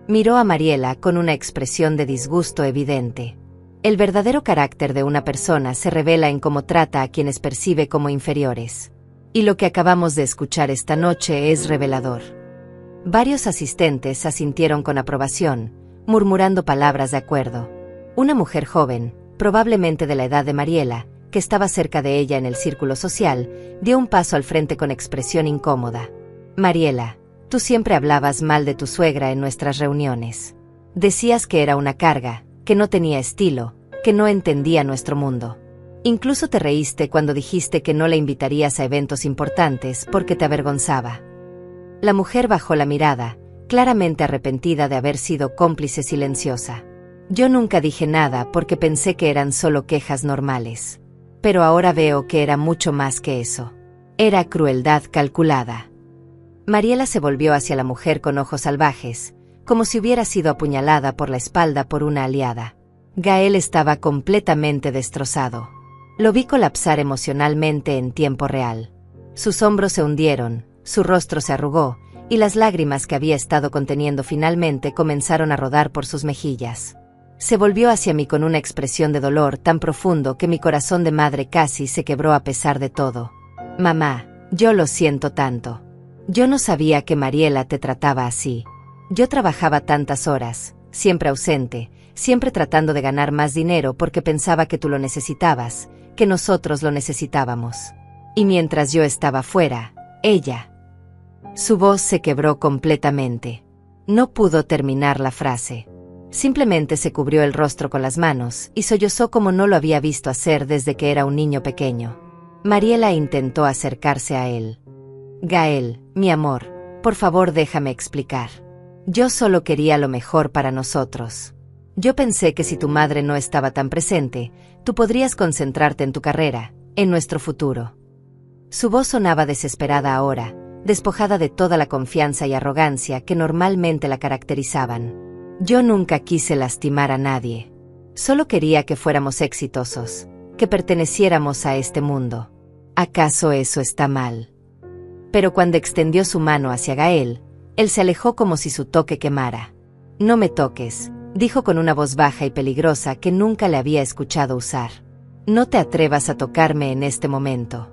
Miró a Mariela con una expresión de disgusto evidente. El verdadero carácter de una persona se revela en cómo trata a quienes percibe como inferiores. Y lo que acabamos de escuchar esta noche es revelador. Varios asistentes asintieron con aprobación, murmurando palabras de acuerdo. Una mujer joven, probablemente de la edad de Mariela, que estaba cerca de ella en el círculo social, dio un paso al frente con expresión incómoda. Mariela, tú siempre hablabas mal de tu suegra en nuestras reuniones. Decías que era una carga, que no tenía estilo, que no entendía nuestro mundo. Incluso te reíste cuando dijiste que no la invitarías a eventos importantes porque te avergonzaba. La mujer bajó la mirada, claramente arrepentida de haber sido cómplice silenciosa. Yo nunca dije nada porque pensé que eran solo quejas normales. Pero ahora veo que era mucho más que eso. Era crueldad calculada. Mariela se volvió hacia la mujer con ojos salvajes, como si hubiera sido apuñalada por la espalda por una aliada. Gael estaba completamente destrozado. Lo vi colapsar emocionalmente en tiempo real. Sus hombros se hundieron, su rostro se arrugó, y las lágrimas que había estado conteniendo finalmente comenzaron a rodar por sus mejillas. Se volvió hacia mí con una expresión de dolor tan profundo que mi corazón de madre casi se quebró a pesar de todo. Mamá, yo lo siento tanto. Yo no sabía que Mariela te trataba así. Yo trabajaba tantas horas, siempre ausente, siempre tratando de ganar más dinero porque pensaba que tú lo necesitabas, que nosotros lo necesitábamos. Y mientras yo estaba fuera, ella. Su voz se quebró completamente. No pudo terminar la frase. Simplemente se cubrió el rostro con las manos y sollozó como no lo había visto hacer desde que era un niño pequeño. Mariela intentó acercarse a él. Gael, mi amor, por favor déjame explicar. Yo solo quería lo mejor para nosotros. Yo pensé que si tu madre no estaba tan presente, tú podrías concentrarte en tu carrera, en nuestro futuro. Su voz sonaba desesperada ahora, despojada de toda la confianza y arrogancia que normalmente la caracterizaban. Yo nunca quise lastimar a nadie. Solo quería que fuéramos exitosos, que perteneciéramos a este mundo. ¿Acaso eso está mal? Pero cuando extendió su mano hacia Gael, él se alejó como si su toque quemara. No me toques, dijo con una voz baja y peligrosa que nunca le había escuchado usar. No te atrevas a tocarme en este momento.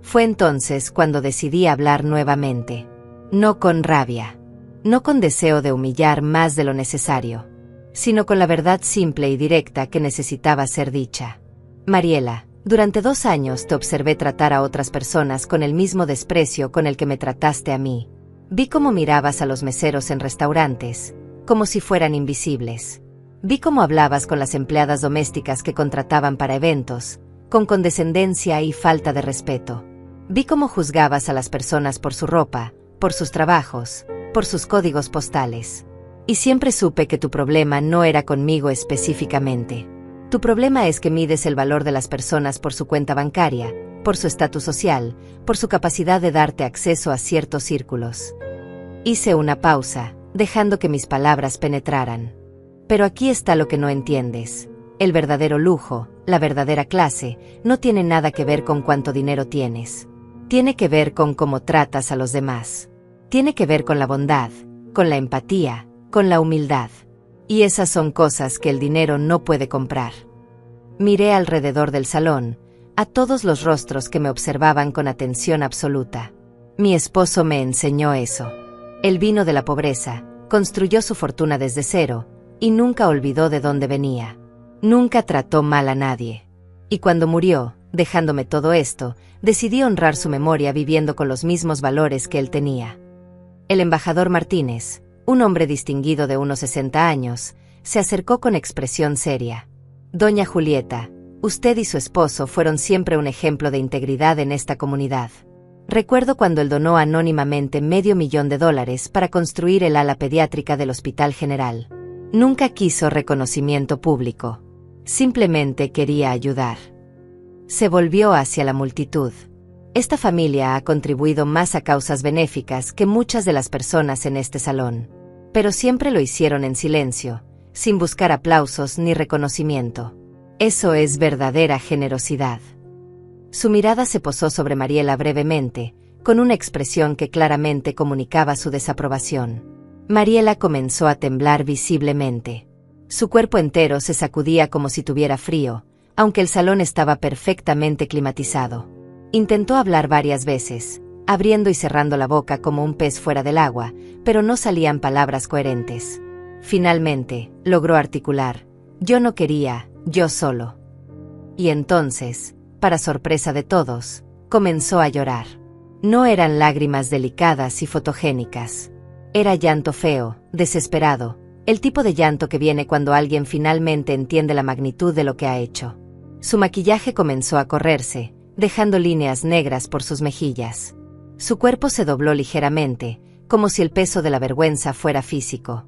Fue entonces cuando decidí hablar nuevamente. No con rabia. No con deseo de humillar más de lo necesario, sino con la verdad simple y directa que necesitaba ser dicha. Mariela, durante 2 años te observé tratar a otras personas con el mismo desprecio con el que me trataste a mí. Vi cómo mirabas a los meseros en restaurantes, como si fueran invisibles. Vi cómo hablabas con las empleadas domésticas que contrataban para eventos, con condescendencia y falta de respeto. Vi cómo juzgabas a las personas por su ropa, por sus trabajos, por sus códigos postales. Y siempre supe que tu problema no era conmigo específicamente. Tu problema es que mides el valor de las personas por su cuenta bancaria, por su estatus social, por su capacidad de darte acceso a ciertos círculos. Hice una pausa, dejando que mis palabras penetraran. Pero aquí está lo que no entiendes. El verdadero lujo, la verdadera clase, no tiene nada que ver con cuánto dinero tienes. Tiene que ver con cómo tratas a los demás. Tiene que ver con la bondad, con la empatía, con la humildad. Y esas son cosas que el dinero no puede comprar. Miré alrededor del salón, a todos los rostros que me observaban con atención absoluta. Mi esposo me enseñó eso. Él vino de la pobreza, construyó su fortuna desde cero, y nunca olvidó de dónde venía. Nunca trató mal a nadie. Y cuando murió, Dejándome todo esto, decidí honrar su memoria viviendo con los mismos valores que él tenía. El embajador Martínez, un hombre distinguido de unos 60 años, se acercó con expresión seria. Doña Julieta, usted y su esposo fueron siempre un ejemplo de integridad en esta comunidad. Recuerdo cuando él donó anónimamente $500,000 para construir el ala pediátrica del Hospital General. Nunca quiso reconocimiento público. Simplemente quería ayudar. Se volvió hacia la multitud. Esta familia ha contribuido más a causas benéficas que muchas de las personas en este salón. Pero siempre lo hicieron en silencio, sin buscar aplausos ni reconocimiento. Eso es verdadera generosidad. Su mirada se posó sobre Mariela brevemente, con una expresión que claramente comunicaba su desaprobación. Mariela comenzó a temblar visiblemente. Su cuerpo entero se sacudía como si tuviera frío, aunque el salón estaba perfectamente climatizado. Intentó hablar varias veces, abriendo y cerrando la boca como un pez fuera del agua, pero no salían palabras coherentes. Finalmente, logró articular: yo no quería, yo solo. Y entonces, para sorpresa de todos, comenzó a llorar. No eran lágrimas delicadas y fotogénicas. Era llanto feo, desesperado, el tipo de llanto que viene cuando alguien finalmente entiende la magnitud de lo que ha hecho. Su maquillaje comenzó a correrse, dejando líneas negras por sus mejillas. Su cuerpo se dobló ligeramente, como si el peso de la vergüenza fuera físico.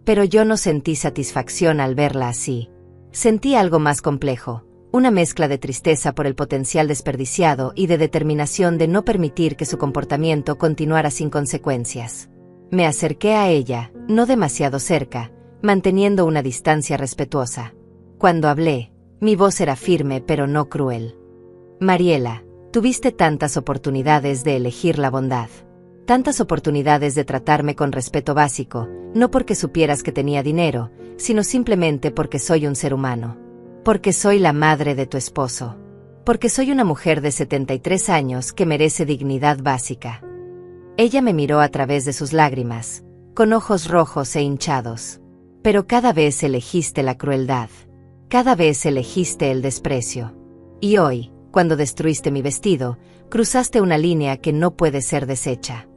Pero yo no sentí satisfacción al verla así. Sentí algo más complejo, una mezcla de tristeza por el potencial desperdiciado y de determinación de no permitir que su comportamiento continuara sin consecuencias. Me acerqué a ella, no demasiado cerca, manteniendo una distancia respetuosa. Cuando hablé, mi voz era firme pero no cruel. Mariela, tuviste tantas oportunidades de elegir la bondad. Tantas oportunidades de tratarme con respeto básico, no porque supieras que tenía dinero, sino simplemente porque soy un ser humano. Porque soy la madre de tu esposo. Porque soy una mujer de 73 años que merece dignidad básica. Ella me miró a través de sus lágrimas, con ojos rojos e hinchados. Pero cada vez elegiste la crueldad. Cada vez elegiste el desprecio. Y hoy, cuando destruiste mi vestido, cruzaste una línea que no puede ser deshecha.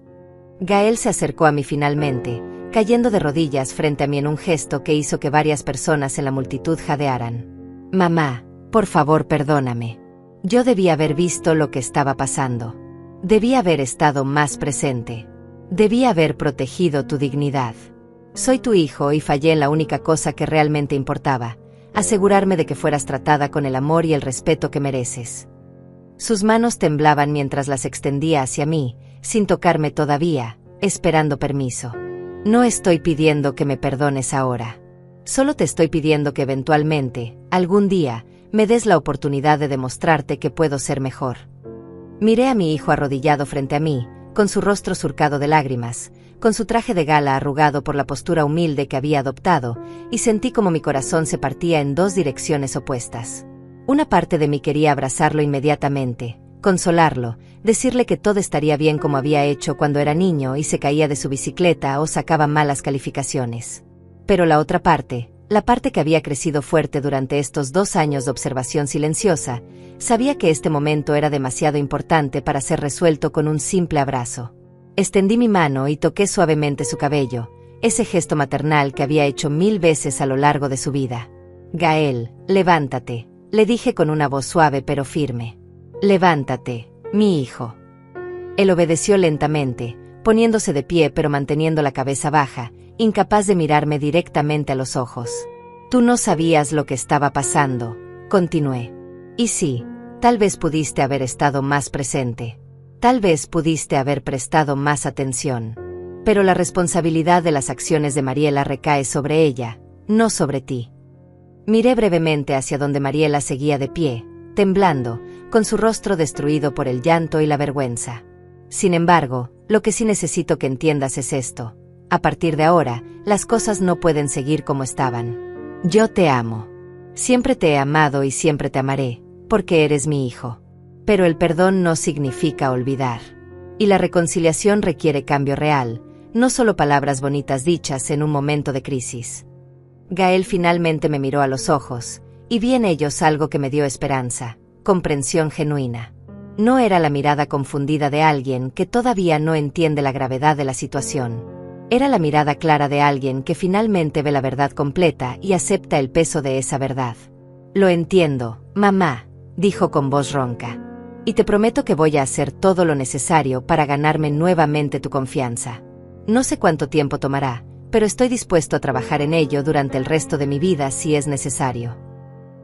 Gael se acercó a mí finalmente, cayendo de rodillas frente a mí en un gesto que hizo que varias personas en la multitud jadearan. Mamá, por favor perdóname. Yo debía haber visto lo que estaba pasando. Debía haber estado más presente. Debía haber protegido tu dignidad. Soy tu hijo y fallé en la única cosa que realmente importaba, asegurarme de que fueras tratada con el amor y el respeto que mereces. Sus manos temblaban mientras las extendía hacia mí, sin tocarme todavía, esperando permiso. No estoy pidiendo que me perdones ahora. Solo te estoy pidiendo que eventualmente, algún día, me des la oportunidad de demostrarte que puedo ser mejor. Miré a mi hijo arrodillado frente a mí, con su rostro surcado de lágrimas, con su traje de gala arrugado por la postura humilde que había adoptado, y sentí como mi corazón se partía en dos direcciones opuestas. Una parte de mí quería abrazarlo inmediatamente, consolarlo, decirle que todo estaría bien como había hecho cuando era niño y se caía de su bicicleta o sacaba malas calificaciones. Pero la otra parte, la parte que había crecido fuerte durante estos 2 años de observación silenciosa, sabía que este momento era demasiado importante para ser resuelto con un simple abrazo. Extendí mi mano y toqué suavemente su cabello, ese gesto maternal que había hecho 1000 veces a lo largo de su vida. Gael, levántate, le dije con una voz suave pero firme. Levántate, mi hijo. Él obedeció lentamente, poniéndose de pie pero manteniendo la cabeza baja, incapaz de mirarme directamente a los ojos. Tú no sabías lo que estaba pasando, continué. Y sí, tal vez pudiste haber estado más presente. Tal vez pudiste haber prestado más atención. Pero la responsabilidad de las acciones de Mariela recae sobre ella, no sobre ti. Miré brevemente hacia donde Mariela seguía de pie, temblando, con su rostro destruido por el llanto y la vergüenza. Sin embargo, lo que sí necesito que entiendas es esto. A partir de ahora, las cosas no pueden seguir como estaban. Yo te amo. Siempre te he amado y siempre te amaré, porque eres mi hijo. Pero el perdón no significa olvidar. Y la reconciliación requiere cambio real, no solo palabras bonitas dichas en un momento de crisis. Gael finalmente me miró a los ojos, y vi en ellos algo que me dio esperanza. comprensión genuina. No era la mirada confundida de alguien que todavía no entiende la gravedad de la situación. Era la mirada clara de alguien que finalmente ve la verdad completa y acepta el peso de esa verdad. Lo entiendo, mamá, dijo con voz ronca. Y te prometo que voy a hacer todo lo necesario para ganarme nuevamente tu confianza. No sé cuánto tiempo tomará, pero estoy dispuesto a trabajar en ello durante el resto de mi vida si es necesario.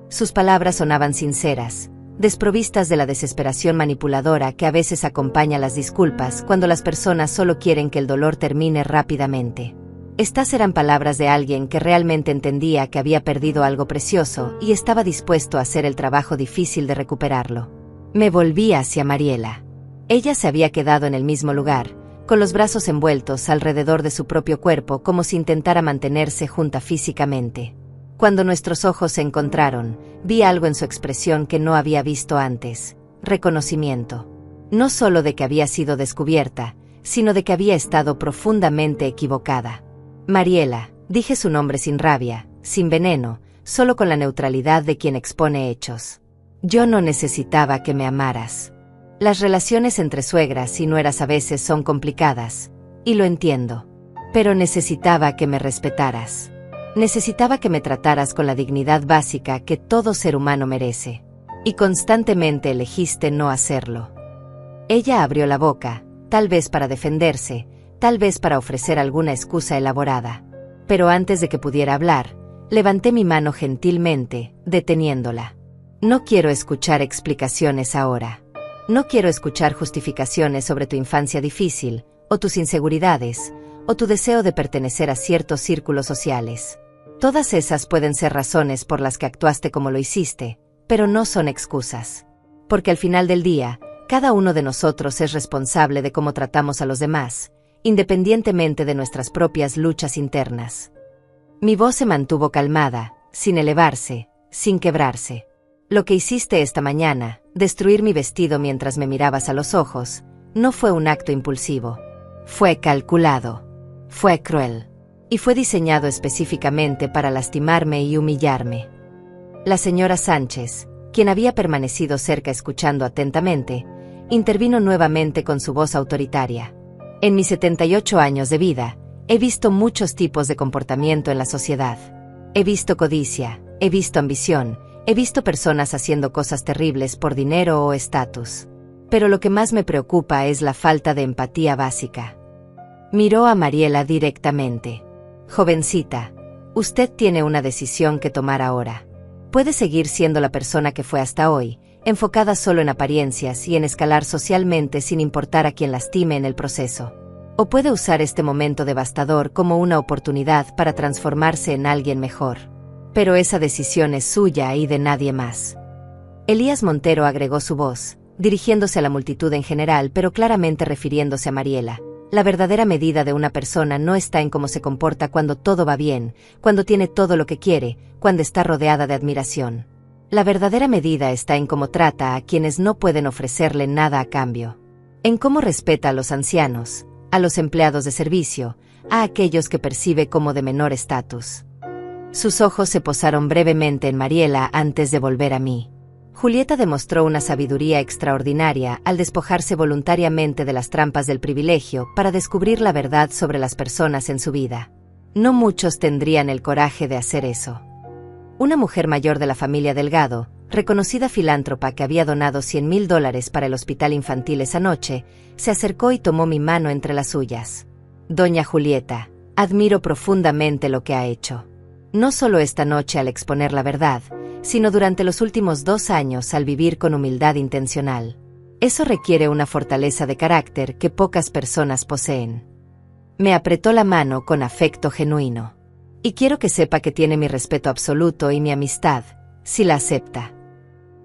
Sus palabras sonaban sinceras, desprovistas de la desesperación manipuladora que a veces acompaña las disculpas cuando las personas solo quieren que el dolor termine rápidamente. Estas eran palabras de alguien que realmente entendía que había perdido algo precioso y estaba dispuesto a hacer el trabajo difícil de recuperarlo. Me volví hacia Mariela. Ella se había quedado en el mismo lugar, con los brazos envueltos alrededor de su propio cuerpo como si intentara mantenerse junta físicamente. Cuando nuestros ojos se encontraron, vi algo en su expresión que no había visto antes: reconocimiento. No solo de que había sido descubierta, sino de que había estado profundamente equivocada. Mariela, dije su nombre sin rabia, sin veneno, solo con la neutralidad de quien expone hechos. Yo no necesitaba que me amaras. Las relaciones entre suegras y nueras a veces son complicadas, y lo entiendo. Pero necesitaba que me respetaras. Necesitaba que me trataras con la dignidad básica que todo ser humano merece. Y constantemente elegiste no hacerlo. Ella abrió la boca, tal vez para defenderse, tal vez para ofrecer alguna excusa elaborada. Pero antes de que pudiera hablar, levanté mi mano gentilmente, deteniéndola. No quiero escuchar explicaciones ahora. No quiero escuchar justificaciones sobre tu infancia difícil, o tus inseguridades, o tu deseo de pertenecer a ciertos círculos sociales. Todas esas pueden ser razones por las que actuaste como lo hiciste, pero no son excusas. Porque al final del día, cada uno de nosotros es responsable de cómo tratamos a los demás, independientemente de nuestras propias luchas internas. Mi voz se mantuvo calmada, sin elevarse, sin quebrarse. Lo que hiciste esta mañana, destruir mi vestido mientras me mirabas a los ojos, no fue un acto impulsivo. Fue calculado. Fue cruel. Y fue diseñado específicamente para lastimarme y humillarme. La señora Sánchez, quien había permanecido cerca escuchando atentamente, intervino nuevamente con su voz autoritaria. En mis 78 años de vida, he visto muchos tipos de comportamiento en la sociedad. He visto codicia, he visto ambición, he visto personas haciendo cosas terribles por dinero o estatus. Pero lo que más me preocupa es la falta de empatía básica. Miró a Mariela directamente. Jovencita, usted tiene una decisión que tomar ahora. Puede seguir siendo la persona que fue hasta hoy, enfocada solo en apariencias y en escalar socialmente sin importar a quien lastime en el proceso. O puede usar este momento devastador como una oportunidad para transformarse en alguien mejor. Pero esa decisión es suya y de nadie más. Elías Montero agregó su voz, dirigiéndose a la multitud en general pero claramente refiriéndose a Mariela. La verdadera medida de una persona no está en cómo se comporta cuando todo va bien, cuando tiene todo lo que quiere, cuando está rodeada de admiración. La verdadera medida está en cómo trata a quienes no pueden ofrecerle nada a cambio. En cómo respeta a los ancianos, a los empleados de servicio, a aquellos que percibe como de menor estatus. Sus ojos se posaron brevemente en Mariela antes de volver a mí. Julieta demostró una sabiduría extraordinaria al despojarse voluntariamente de las trampas del privilegio para descubrir la verdad sobre las personas en su vida. No muchos tendrían el coraje de hacer eso. Una mujer mayor de la familia Delgado, reconocida filántropa que había donado $100,000 para el hospital infantil esa noche, se acercó y tomó mi mano entre las suyas. Doña Julieta, admiro profundamente lo que ha hecho. No solo esta noche al exponer la verdad, sino durante los últimos 2 años al vivir con humildad intencional. Eso requiere una fortaleza de carácter que pocas personas poseen. Me apretó la mano con afecto genuino. Y quiero que sepa que tiene mi respeto absoluto y mi amistad, si la acepta.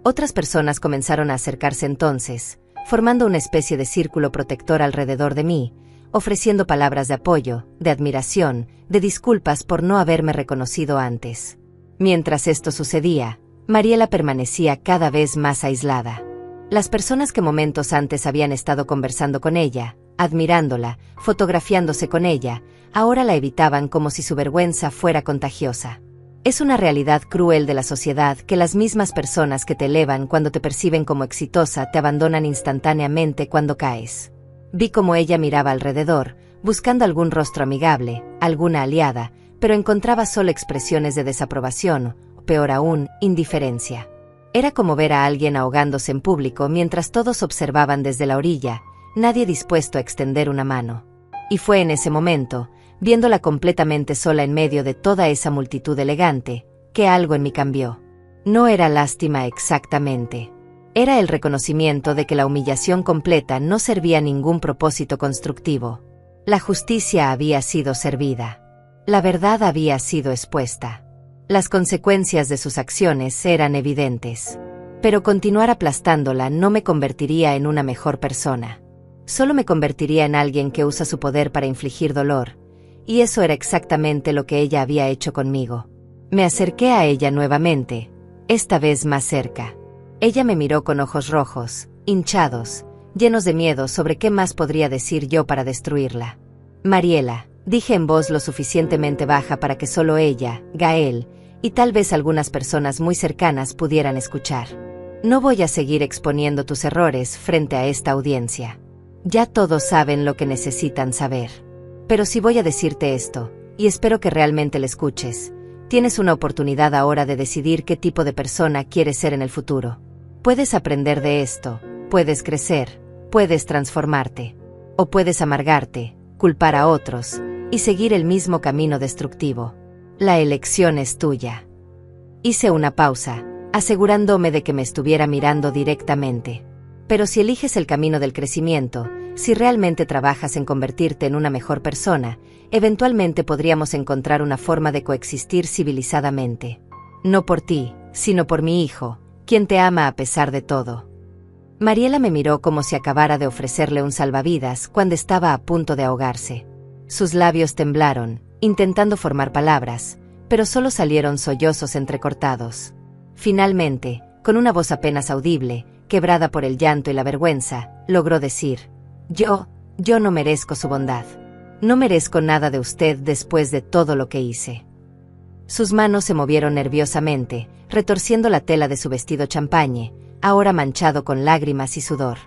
Otras personas comenzaron a acercarse entonces, formando una especie de círculo protector alrededor de mí, ofreciendo palabras de apoyo, de admiración, de disculpas por no haberme reconocido antes. Mientras esto sucedía, Mariela permanecía cada vez más aislada. Las personas que momentos antes habían estado conversando con ella, admirándola, fotografiándose con ella, ahora la evitaban como si su vergüenza fuera contagiosa. Es una realidad cruel de la sociedad que las mismas personas que te elevan cuando te perciben como exitosa te abandonan instantáneamente cuando caes. Vi cómo ella miraba alrededor, buscando algún rostro amigable, alguna aliada, pero encontraba solo expresiones de desaprobación, o peor aún, indiferencia. Era como ver a alguien ahogándose en público mientras todos observaban desde la orilla, nadie dispuesto a extender una mano. Y fue en ese momento, viéndola completamente sola en medio de toda esa multitud elegante, que algo en mí cambió. No era lástima exactamente. Era el reconocimiento de que la humillación completa no servía a ningún propósito constructivo. La justicia había sido servida. La verdad había sido expuesta. Las consecuencias de sus acciones eran evidentes. Pero continuar aplastándola no me convertiría en una mejor persona. Solo me convertiría en alguien que usa su poder para infligir dolor, y eso era exactamente lo que ella había hecho conmigo. Me acerqué a ella nuevamente, esta vez más cerca. Ella me miró con ojos rojos, hinchados, llenos de miedo sobre qué más podría decir yo para destruirla. Mariela, dije en voz lo suficientemente baja para que solo ella, Gael, y tal vez algunas personas muy cercanas pudieran escuchar. No voy a seguir exponiendo tus errores frente a esta audiencia. Ya todos saben lo que necesitan saber. Pero si voy a decirte esto, y espero que realmente lo escuches, tienes una oportunidad ahora de decidir qué tipo de persona quieres ser en el futuro. Puedes aprender de esto, puedes crecer, puedes transformarte, o puedes amargarte, culpar a otros, y seguir el mismo camino destructivo. La elección es tuya. Hice una pausa, asegurándome de que me estuviera mirando directamente. Pero si eliges el camino del crecimiento, si realmente trabajas en convertirte en una mejor persona, eventualmente podríamos encontrar una forma de coexistir civilizadamente. No por ti, sino por mi hijo, quien te ama a pesar de todo. Mariela me miró como si acabara de ofrecerle un salvavidas cuando estaba a punto de ahogarse. Sus labios temblaron, intentando formar palabras, pero solo salieron sollozos entrecortados. Finalmente, con una voz apenas audible, quebrada por el llanto y la vergüenza, logró decir: Yo no merezco su bondad. No merezco nada de usted después de todo lo que hice. Sus manos se movieron nerviosamente, retorciendo la tela de su vestido champañe, ahora manchado con lágrimas y sudor.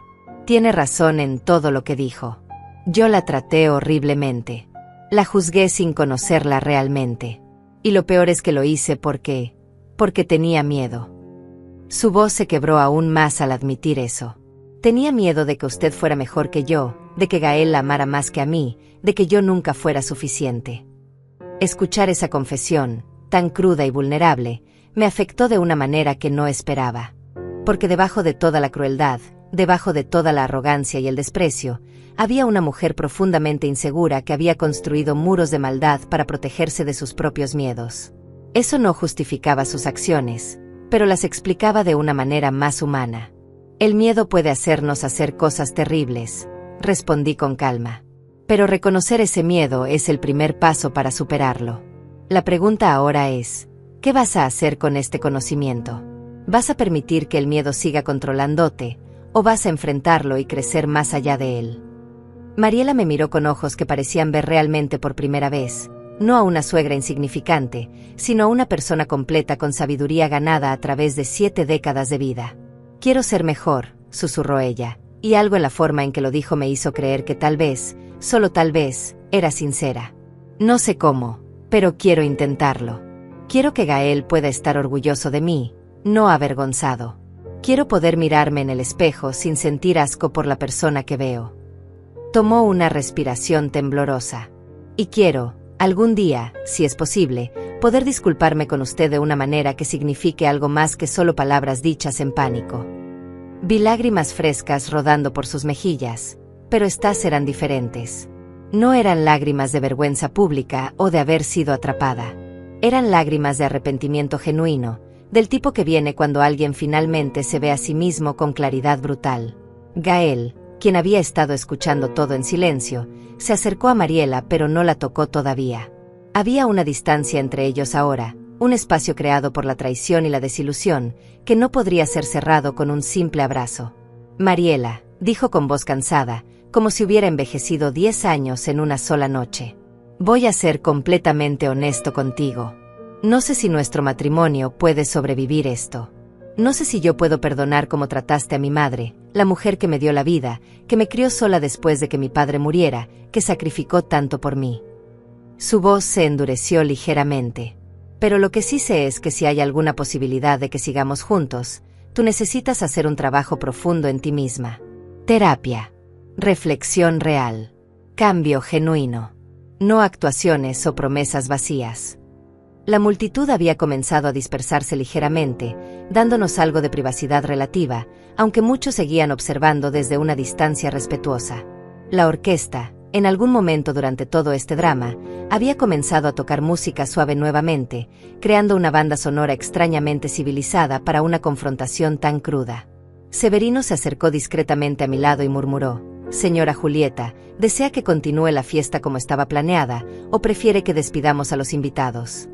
Tiene razón en todo lo que dijo. Yo la traté horriblemente. La juzgué sin conocerla realmente. Y lo peor es que lo hice porque tenía miedo. Su voz se quebró aún más al admitir eso. Tenía miedo de que usted fuera mejor que yo, de que Gael la amara más que a mí, de que yo nunca fuera suficiente. Escuchar esa confesión, tan cruda y vulnerable, me afectó de una manera que no esperaba. Porque debajo de toda la crueldad, debajo de toda la arrogancia y el desprecio, había una mujer profundamente insegura que había construido muros de maldad para protegerse de sus propios miedos. Eso no justificaba sus acciones, pero las explicaba de una manera más humana. El miedo puede hacernos hacer cosas terribles, respondí con calma. Pero reconocer ese miedo es el primer paso para superarlo. La pregunta ahora es, ¿qué vas a hacer con este conocimiento? ¿Vas a permitir que el miedo siga controlándote, o vas a enfrentarlo y crecer más allá de él? Mariela me miró con ojos que parecían ver realmente por primera vez, no a una suegra insignificante, sino a una persona completa con sabiduría ganada a través de 7 décadas de vida. Quiero ser mejor, susurró ella, y algo en la forma en que lo dijo me hizo creer que tal vez, solo tal vez, era sincera. No sé cómo, pero quiero intentarlo. Quiero que Gael pueda estar orgulloso de mí, no avergonzado. Quiero poder mirarme en el espejo sin sentir asco por la persona que veo. Tomó una respiración temblorosa. Y quiero, algún día, si es posible, poder disculparme con usted de una manera que signifique algo más que solo palabras dichas en pánico. Vi lágrimas frescas rodando por sus mejillas, pero estas eran diferentes. No eran lágrimas de vergüenza pública o de haber sido atrapada. Eran lágrimas de arrepentimiento genuino, del tipo que viene cuando alguien finalmente se ve a sí mismo con claridad brutal. Gael, quien había estado escuchando todo en silencio, se acercó a Mariela pero no la tocó todavía. Había una distancia entre ellos ahora, un espacio creado por la traición y la desilusión, que no podría ser cerrado con un simple abrazo. Mariela, dijo con voz cansada, como si hubiera envejecido 10 años en una sola noche. Voy a ser completamente honesto contigo. No sé si nuestro matrimonio puede sobrevivir esto. No sé si yo puedo perdonar cómo trataste a mi madre, la mujer que me dio la vida, que me crió sola después de que mi padre muriera, que sacrificó tanto por mí. Su voz se endureció ligeramente. Pero lo que sí sé es que si hay alguna posibilidad de que sigamos juntos, tú necesitas hacer un trabajo profundo en ti misma. Terapia. Reflexión real. Cambio genuino. No actuaciones o promesas vacías. La multitud había comenzado a dispersarse ligeramente, dándonos algo de privacidad relativa, aunque muchos seguían observando desde una distancia respetuosa. La orquesta, en algún momento durante todo este drama, había comenzado a tocar música suave nuevamente, creando una banda sonora extrañamente civilizada para una confrontación tan cruda. Severino se acercó discretamente a mi lado y murmuró: «Señora Julieta, ¿desea que continúe la fiesta como estaba planeada, o prefiere que despidamos a los invitados?»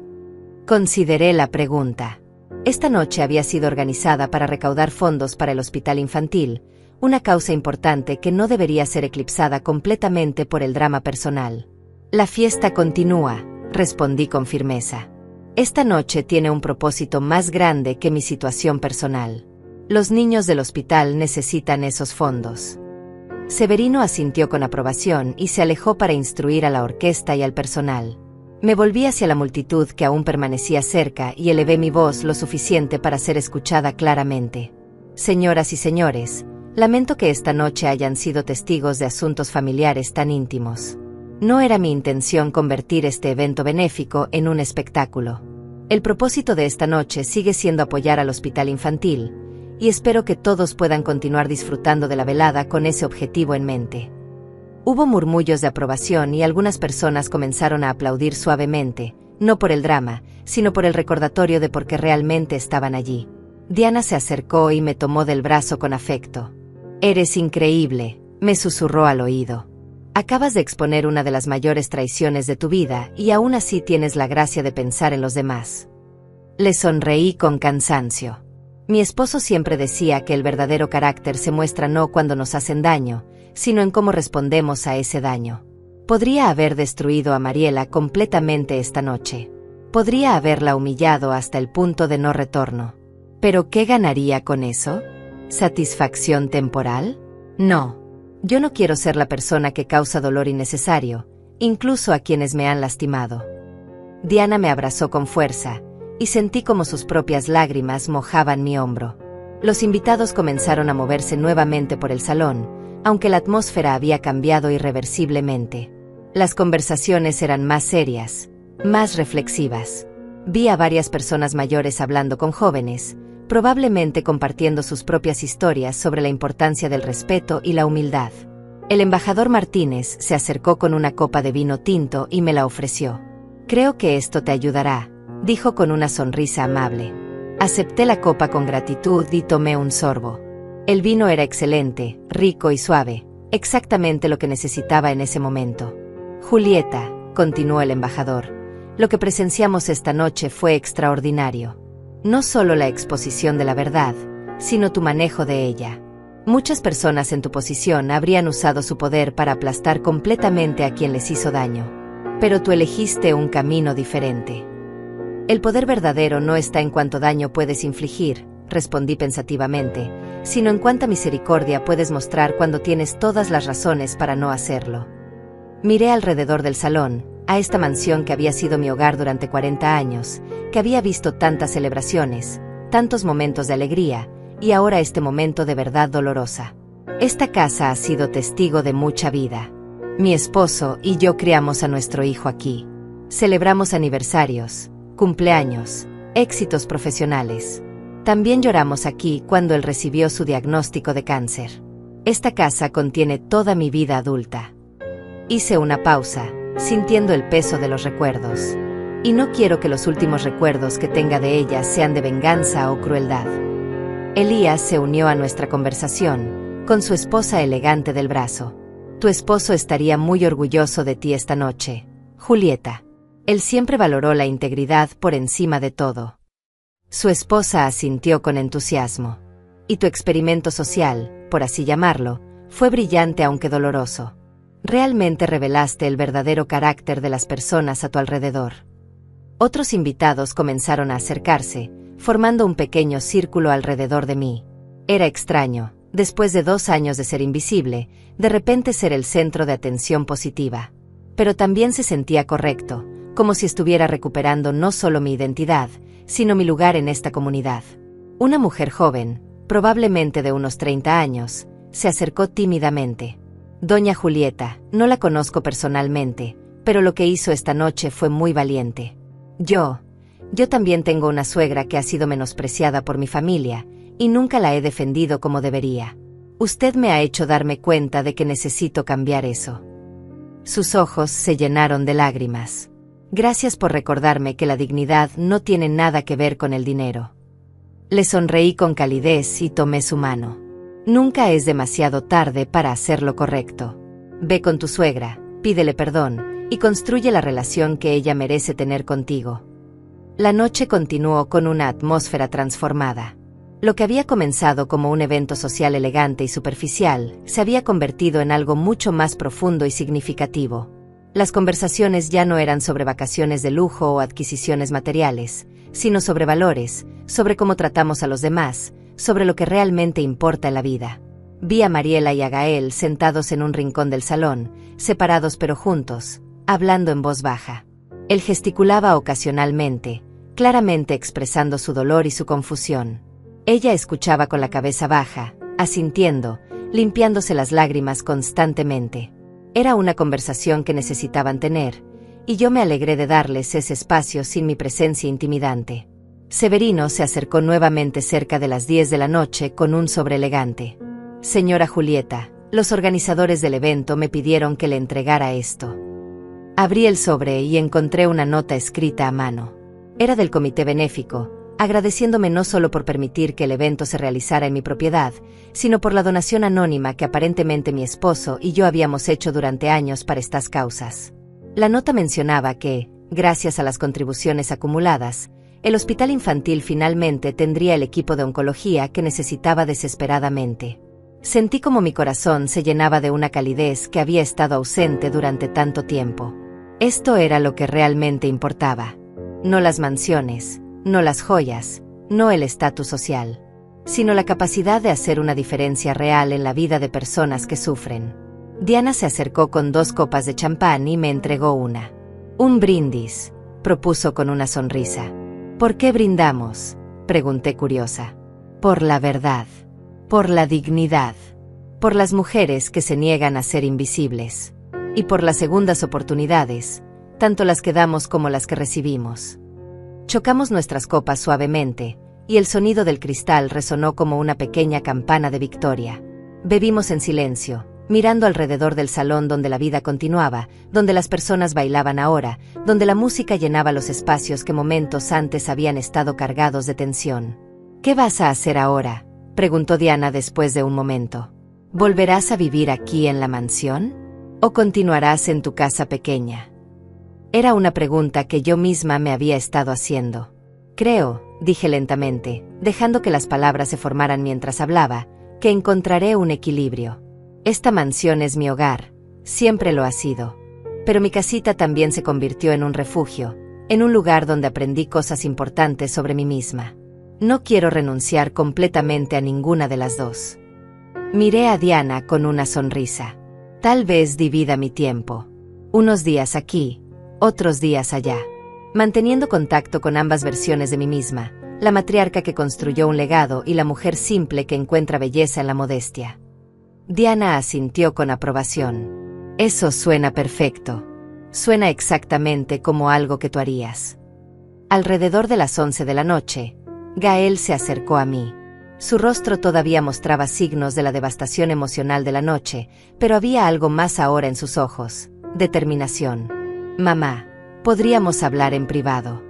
Consideré la pregunta. Esta noche había sido organizada para recaudar fondos para el hospital infantil, una causa importante que no debería ser eclipsada completamente por el drama personal. «La fiesta continúa», respondí con firmeza. «Esta noche tiene un propósito más grande que mi situación personal. Los niños del hospital necesitan esos fondos». Severino asintió con aprobación y se alejó para instruir a la orquesta y al personal. Me volví hacia la multitud que aún permanecía cerca y elevé mi voz lo suficiente para ser escuchada claramente. «Señoras y señores, lamento que esta noche hayan sido testigos de asuntos familiares tan íntimos. No era mi intención convertir este evento benéfico en un espectáculo. El propósito de esta noche sigue siendo apoyar al hospital infantil, y espero que todos puedan continuar disfrutando de la velada con ese objetivo en mente». Hubo murmullos de aprobación y algunas personas comenzaron a aplaudir suavemente, no por el drama, sino por el recordatorio de por qué realmente estaban allí. Diana se acercó y me tomó del brazo con afecto. «Eres increíble», me susurró al oído. «Acabas de exponer una de las mayores traiciones de tu vida y aún así tienes la gracia de pensar en los demás». Le sonreí con cansancio. Mi esposo siempre decía que el verdadero carácter se muestra no cuando nos hacen daño, sino en cómo respondemos a ese daño. Podría haber destruido a Mariela completamente esta noche. Podría haberla humillado hasta el punto de no retorno. ¿Pero qué ganaría con eso? ¿Satisfacción temporal? No. Yo no quiero ser la persona que causa dolor innecesario, incluso a quienes me han lastimado. Diana me abrazó con fuerza, y sentí como sus propias lágrimas mojaban mi hombro. Los invitados comenzaron a moverse nuevamente por el salón, aunque la atmósfera había cambiado irreversiblemente. Las conversaciones eran más serias, más reflexivas. Vi a varias personas mayores hablando con jóvenes, probablemente compartiendo sus propias historias sobre la importancia del respeto y la humildad. El embajador Martínez se acercó con una copa de vino tinto y me la ofreció. «Creo que esto te ayudará», dijo con una sonrisa amable. Acepté la copa con gratitud y tomé un sorbo. El vino era excelente, rico y suave, exactamente lo que necesitaba en ese momento. «Julieta», continuó el embajador, «lo que presenciamos esta noche fue extraordinario. No solo la exposición de la verdad, sino tu manejo de ella. Muchas personas en tu posición habrían usado su poder para aplastar completamente a quien les hizo daño. Pero tú elegiste un camino diferente. El poder verdadero no está en cuánto daño puedes infligir», respondí pensativamente, «sino en cuánta misericordia puedes mostrar cuando tienes todas las razones para no hacerlo». Miré alrededor del salón, a esta mansión que había sido mi hogar durante 40 años, que había visto tantas celebraciones, tantos momentos de alegría, y ahora este momento de verdad dolorosa. Esta casa ha sido testigo de mucha vida. Mi esposo y yo criamos a nuestro hijo aquí. Celebramos aniversarios, cumpleaños, éxitos profesionales. También lloramos aquí cuando él recibió su diagnóstico de cáncer. Esta casa contiene toda mi vida adulta. Hice una pausa, sintiendo el peso de los recuerdos. Y no quiero que los últimos recuerdos que tenga de ella sean de venganza o crueldad. Elías se unió a nuestra conversación, con su esposa elegante del brazo. «Tu esposo estaría muy orgulloso de ti esta noche, Julieta. Él siempre valoró la integridad por encima de todo». Su esposa asintió con entusiasmo. «Y tu experimento social, por así llamarlo, fue brillante aunque doloroso. Realmente revelaste el verdadero carácter de las personas a tu alrededor». Otros invitados comenzaron a acercarse, formando un pequeño círculo alrededor de mí. Era extraño, después de 2 años de ser invisible, de repente ser el centro de atención positiva. Pero también se sentía correcto, como si estuviera recuperando no solo mi identidad, sino mi lugar en esta comunidad. Una mujer joven, probablemente de unos 30 años, se acercó tímidamente. Doña Julieta, no la conozco personalmente, pero lo que hizo esta noche fue muy valiente. Yo también tengo una suegra que ha sido menospreciada por mi familia, y nunca la he defendido como debería. Usted me ha hecho darme cuenta de que necesito cambiar eso. Sus ojos se llenaron de lágrimas. Gracias por recordarme que la dignidad no tiene nada que ver con el dinero. Le sonreí con calidez y tomé su mano. Nunca es demasiado tarde para hacer lo correcto. Ve con tu suegra, pídele perdón, y construye la relación que ella merece tener contigo. La noche continuó con una atmósfera transformada. Lo que había comenzado como un evento social elegante y superficial, se había convertido en algo mucho más profundo y significativo. Las conversaciones ya no eran sobre vacaciones de lujo o adquisiciones materiales, sino sobre valores, sobre cómo tratamos a los demás, sobre lo que realmente importa en la vida. Vi a Mariela y a Gael sentados en un rincón del salón, separados pero juntos, hablando en voz baja. Él gesticulaba ocasionalmente, claramente expresando su dolor y su confusión. Ella escuchaba con la cabeza baja, asintiendo, limpiándose las lágrimas constantemente. Era una conversación que necesitaban tener, y yo me alegré de darles ese espacio sin mi presencia intimidante. Severino se acercó nuevamente cerca de las 10 de la noche con un sobre elegante. Señora Julieta, los organizadores del evento me pidieron que le entregara esto. Abrí el sobre y encontré una nota escrita a mano. Era del comité benéfico, agradeciéndome no solo por permitir que el evento se realizara en mi propiedad, sino por la donación anónima que aparentemente mi esposo y yo habíamos hecho durante años para estas causas. La nota mencionaba que, gracias a las contribuciones acumuladas, el hospital infantil finalmente tendría el equipo de oncología que necesitaba desesperadamente. Sentí como mi corazón se llenaba de una calidez que había estado ausente durante tanto tiempo. Esto era lo que realmente importaba. No las mansiones, no las joyas, no el estatus social, sino la capacidad de hacer una diferencia real en la vida de personas que sufren. Diana se acercó con 2 copas de champán y me entregó una. Un brindis, propuso con una sonrisa. ¿Por qué brindamos?, pregunté curiosa. Por la verdad, por la dignidad, por las mujeres que se niegan a ser invisibles, y por las segundas oportunidades, tanto las que damos como las que recibimos. Chocamos nuestras copas suavemente, y el sonido del cristal resonó como una pequeña campana de victoria. Bebimos en silencio, mirando alrededor del salón donde la vida continuaba, donde las personas bailaban ahora, donde la música llenaba los espacios que momentos antes habían estado cargados de tensión. ¿Qué vas a hacer ahora?, preguntó Diana después de un momento. ¿Volverás a vivir aquí en la mansión? ¿O continuarás en tu casa pequeña? Era una pregunta que yo misma me había estado haciendo. Creo, dije lentamente, dejando que las palabras se formaran mientras hablaba, que encontraré un equilibrio. Esta mansión es mi hogar, siempre lo ha sido. Pero mi casita también se convirtió en un refugio, en un lugar donde aprendí cosas importantes sobre mí misma. No quiero renunciar completamente a ninguna de las dos. Miré a Diana con una sonrisa. Tal vez divida mi tiempo. Unos días aquí, otros días allá. Manteniendo contacto con ambas versiones de mí misma, la matriarca que construyó un legado y la mujer simple que encuentra belleza en la modestia. Diana asintió con aprobación. Eso suena perfecto. Suena exactamente como algo que tú harías. Alrededor de las 11 de la noche, Gael se acercó a mí. Su rostro todavía mostraba signos de la devastación emocional de la noche, pero había algo más ahora en sus ojos: determinación. Mamá, podríamos hablar en privado.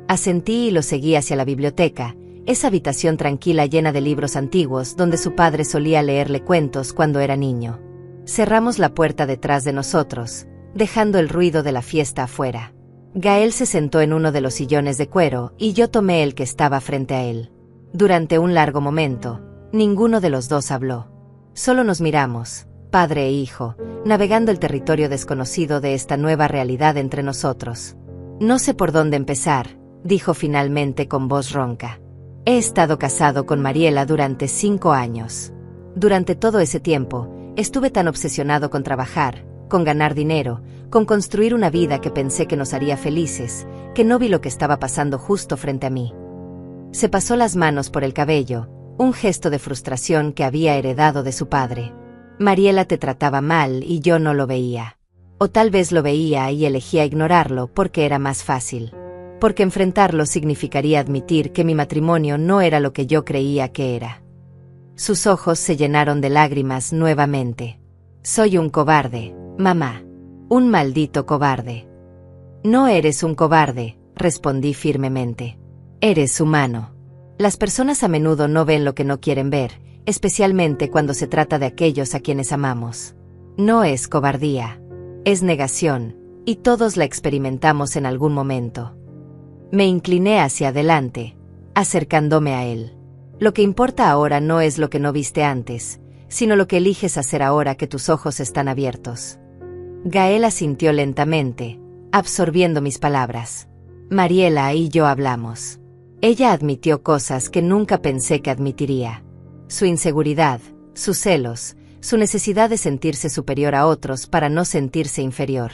Asentí y lo seguí hacia la biblioteca, esa habitación tranquila llena de libros antiguos donde su padre solía leerle cuentos cuando era niño. Cerramos la puerta detrás de nosotros, dejando el ruido de la fiesta afuera. Gael se sentó en uno de los sillones de cuero y yo tomé el que estaba frente a él. Durante un largo momento, ninguno de los dos habló. Solo nos miramos, padre e hijo, navegando el territorio desconocido de esta nueva realidad entre nosotros. No sé por dónde empezar, dijo finalmente con voz ronca. He estado casado con Mariela durante 5 años. Durante todo ese tiempo, estuve tan obsesionado con trabajar, con ganar dinero, con construir una vida que pensé que nos haría felices, que no vi lo que estaba pasando justo frente a mí. Se pasó las manos por el cabello, un gesto de frustración que había heredado de su padre. Mariela te trataba mal y yo no lo veía. O tal vez lo veía y elegía ignorarlo porque era más fácil. Porque enfrentarlo significaría admitir que mi matrimonio no era lo que yo creía que era. Sus ojos se llenaron de lágrimas nuevamente. Soy un cobarde, mamá. Un maldito cobarde. No eres un cobarde, respondí firmemente. Eres humano. Las personas a menudo no ven lo que no quieren ver, especialmente cuando se trata de aquellos a quienes amamos. No es cobardía. Es negación, y todos la experimentamos en algún momento. Me incliné hacia adelante, acercándome a él. Lo que importa ahora no es lo que no viste antes, sino lo que eliges hacer ahora que tus ojos están abiertos. Gael asintió lentamente, absorbiendo mis palabras. Mariela y yo hablamos. Ella admitió cosas que nunca pensé que admitiría. Su inseguridad, sus celos, su necesidad de sentirse superior a otros para no sentirse inferior.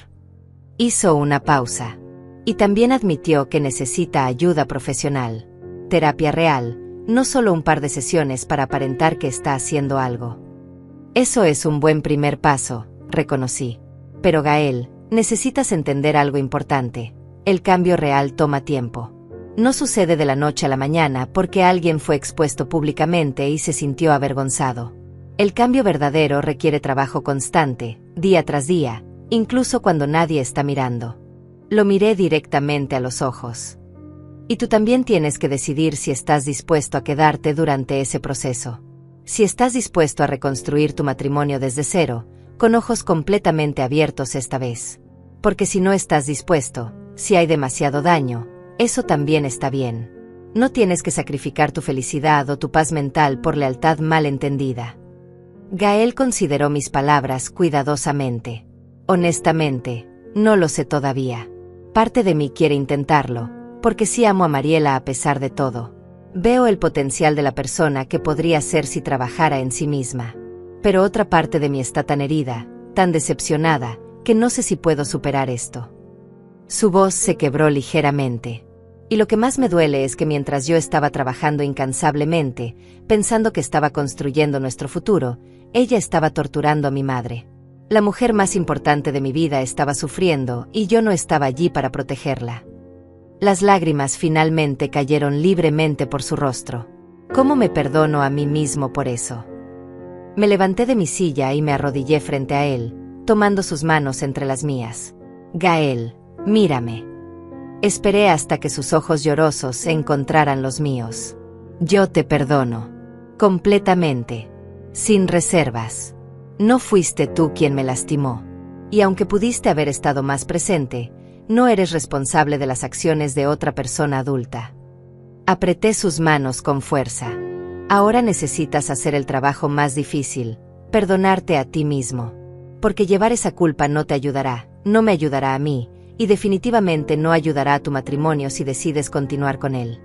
Hizo una pausa. Y también admitió que necesita ayuda profesional. Terapia real, no solo un par de sesiones para aparentar que está haciendo algo. Eso es un buen primer paso, reconocí. Pero Gael, necesitas entender algo importante. El cambio real toma tiempo. No sucede de la noche a la mañana porque alguien fue expuesto públicamente y se sintió avergonzado. El cambio verdadero requiere trabajo constante, día tras día, incluso cuando nadie está mirando. Lo miré directamente a los ojos. Y tú también tienes que decidir si estás dispuesto a quedarte durante ese proceso. Si estás dispuesto a reconstruir tu matrimonio desde cero, con ojos completamente abiertos esta vez. Porque si no estás dispuesto, si hay demasiado daño, eso también está bien. No tienes que sacrificar tu felicidad o tu paz mental por lealtad mal entendida. Gael consideró mis palabras cuidadosamente. Honestamente, no lo sé todavía. Parte de mí quiere intentarlo, porque sí amo a Mariela a pesar de todo. Veo el potencial de la persona que podría ser si trabajara en sí misma. Pero otra parte de mí está tan herida, tan decepcionada, que no sé si puedo superar esto. Su voz se quebró ligeramente. Y lo que más me duele es que mientras yo estaba trabajando incansablemente, pensando que estaba construyendo nuestro futuro, ella estaba torturando a mi madre. La mujer más importante de mi vida estaba sufriendo y yo no estaba allí para protegerla. Las lágrimas finalmente cayeron libremente por su rostro. ¿Cómo me perdono a mí mismo por eso? Me levanté de mi silla y me arrodillé frente a él, tomando sus manos entre las mías. Gael, mírame. Esperé hasta que sus ojos llorosos se encontraran los míos. Yo te perdono. Completamente. Sin reservas. No fuiste tú quien me lastimó. Y aunque pudiste haber estado más presente, no eres responsable de las acciones de otra persona adulta. Apreté sus manos con fuerza. Ahora necesitas hacer el trabajo más difícil, perdonarte a ti mismo. Porque llevar esa culpa no te ayudará, no me ayudará a mí, y definitivamente no ayudará a tu matrimonio si decides continuar con él.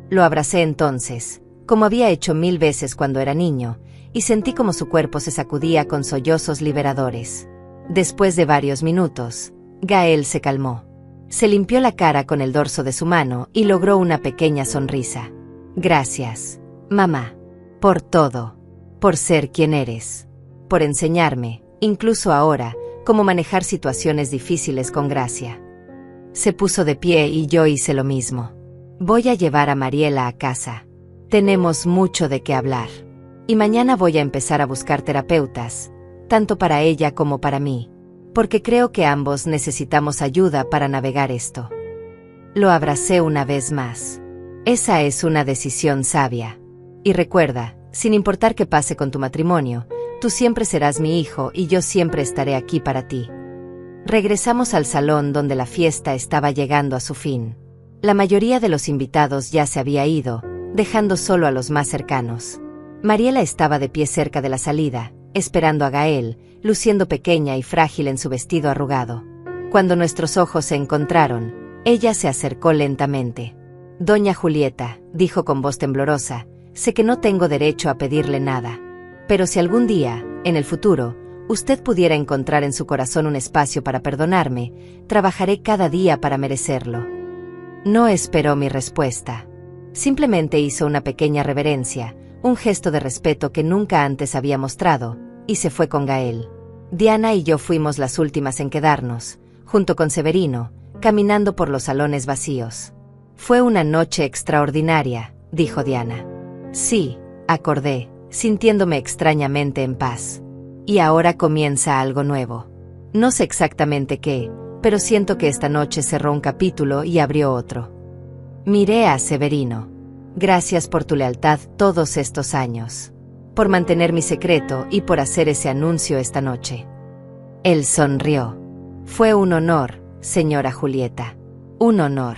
Lo abracé entonces, como había hecho 1000 veces cuando era niño, y sentí como su cuerpo se sacudía con sollozos liberadores. Después de varios minutos, Gael se calmó. Se limpió la cara con el dorso de su mano y logró una pequeña sonrisa. Gracias, mamá, por todo, por ser quien eres, por enseñarme, incluso ahora, cómo manejar situaciones difíciles con gracia. Se puso de pie y yo hice lo mismo. Voy a llevar a Mariela a casa. Tenemos mucho de qué hablar. Y mañana voy a empezar a buscar terapeutas, tanto para ella como para mí, porque creo que ambos necesitamos ayuda para navegar esto. Lo abracé una vez más. Esa es una decisión sabia. Y recuerda, sin importar qué pase con tu matrimonio, tú siempre serás mi hijo y yo siempre estaré aquí para ti. Regresamos al salón donde la fiesta estaba llegando a su fin. La mayoría de los invitados ya se había ido, dejando solo a los más cercanos. Mariela estaba de pie cerca de la salida, esperando a Gael, luciendo pequeña y frágil en su vestido arrugado. Cuando nuestros ojos se encontraron, Ella se acercó lentamente. Doña Julieta, dijo con voz temblorosa, sé que no tengo derecho a pedirle nada. Pero si algún día, en el futuro, usted pudiera encontrar en su corazón un espacio para perdonarme, trabajaré cada día para merecerlo. No esperó mi respuesta. Simplemente hizo una pequeña reverencia, un gesto de respeto que nunca antes había mostrado, y se fue con Gael. Diana y yo fuimos las últimas en quedarnos, junto con Severino, caminando por los salones vacíos. Fue una noche extraordinaria, dijo Diana. Sí, acordé, sintiéndome extrañamente en paz. Y ahora comienza algo nuevo. No sé exactamente qué, pero siento que esta noche cerró un capítulo y abrió otro. Miré a Severino. Gracias por tu lealtad todos estos años. Por mantener mi secreto y por hacer ese anuncio esta noche. Él sonrió. Fue un honor, señora Julieta. Un honor.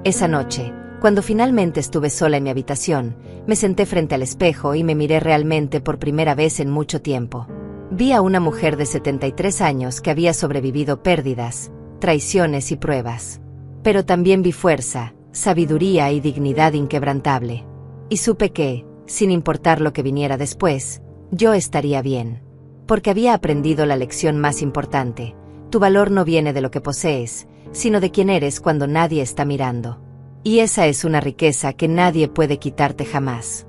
Esa noche, cuando finalmente estuve sola en mi habitación, me senté frente al espejo y me miré realmente por primera vez en mucho tiempo. Vi a una mujer de 73 años que había sobrevivido pérdidas, traiciones y pruebas. Pero también vi fuerza, sabiduría y dignidad inquebrantable. Y supe que, sin importar lo que viniera después, yo estaría bien. Porque había aprendido la lección más importante: tu valor no viene de lo que posees, sino de quién eres cuando nadie está mirando. Y esa es una riqueza que nadie puede quitarte jamás.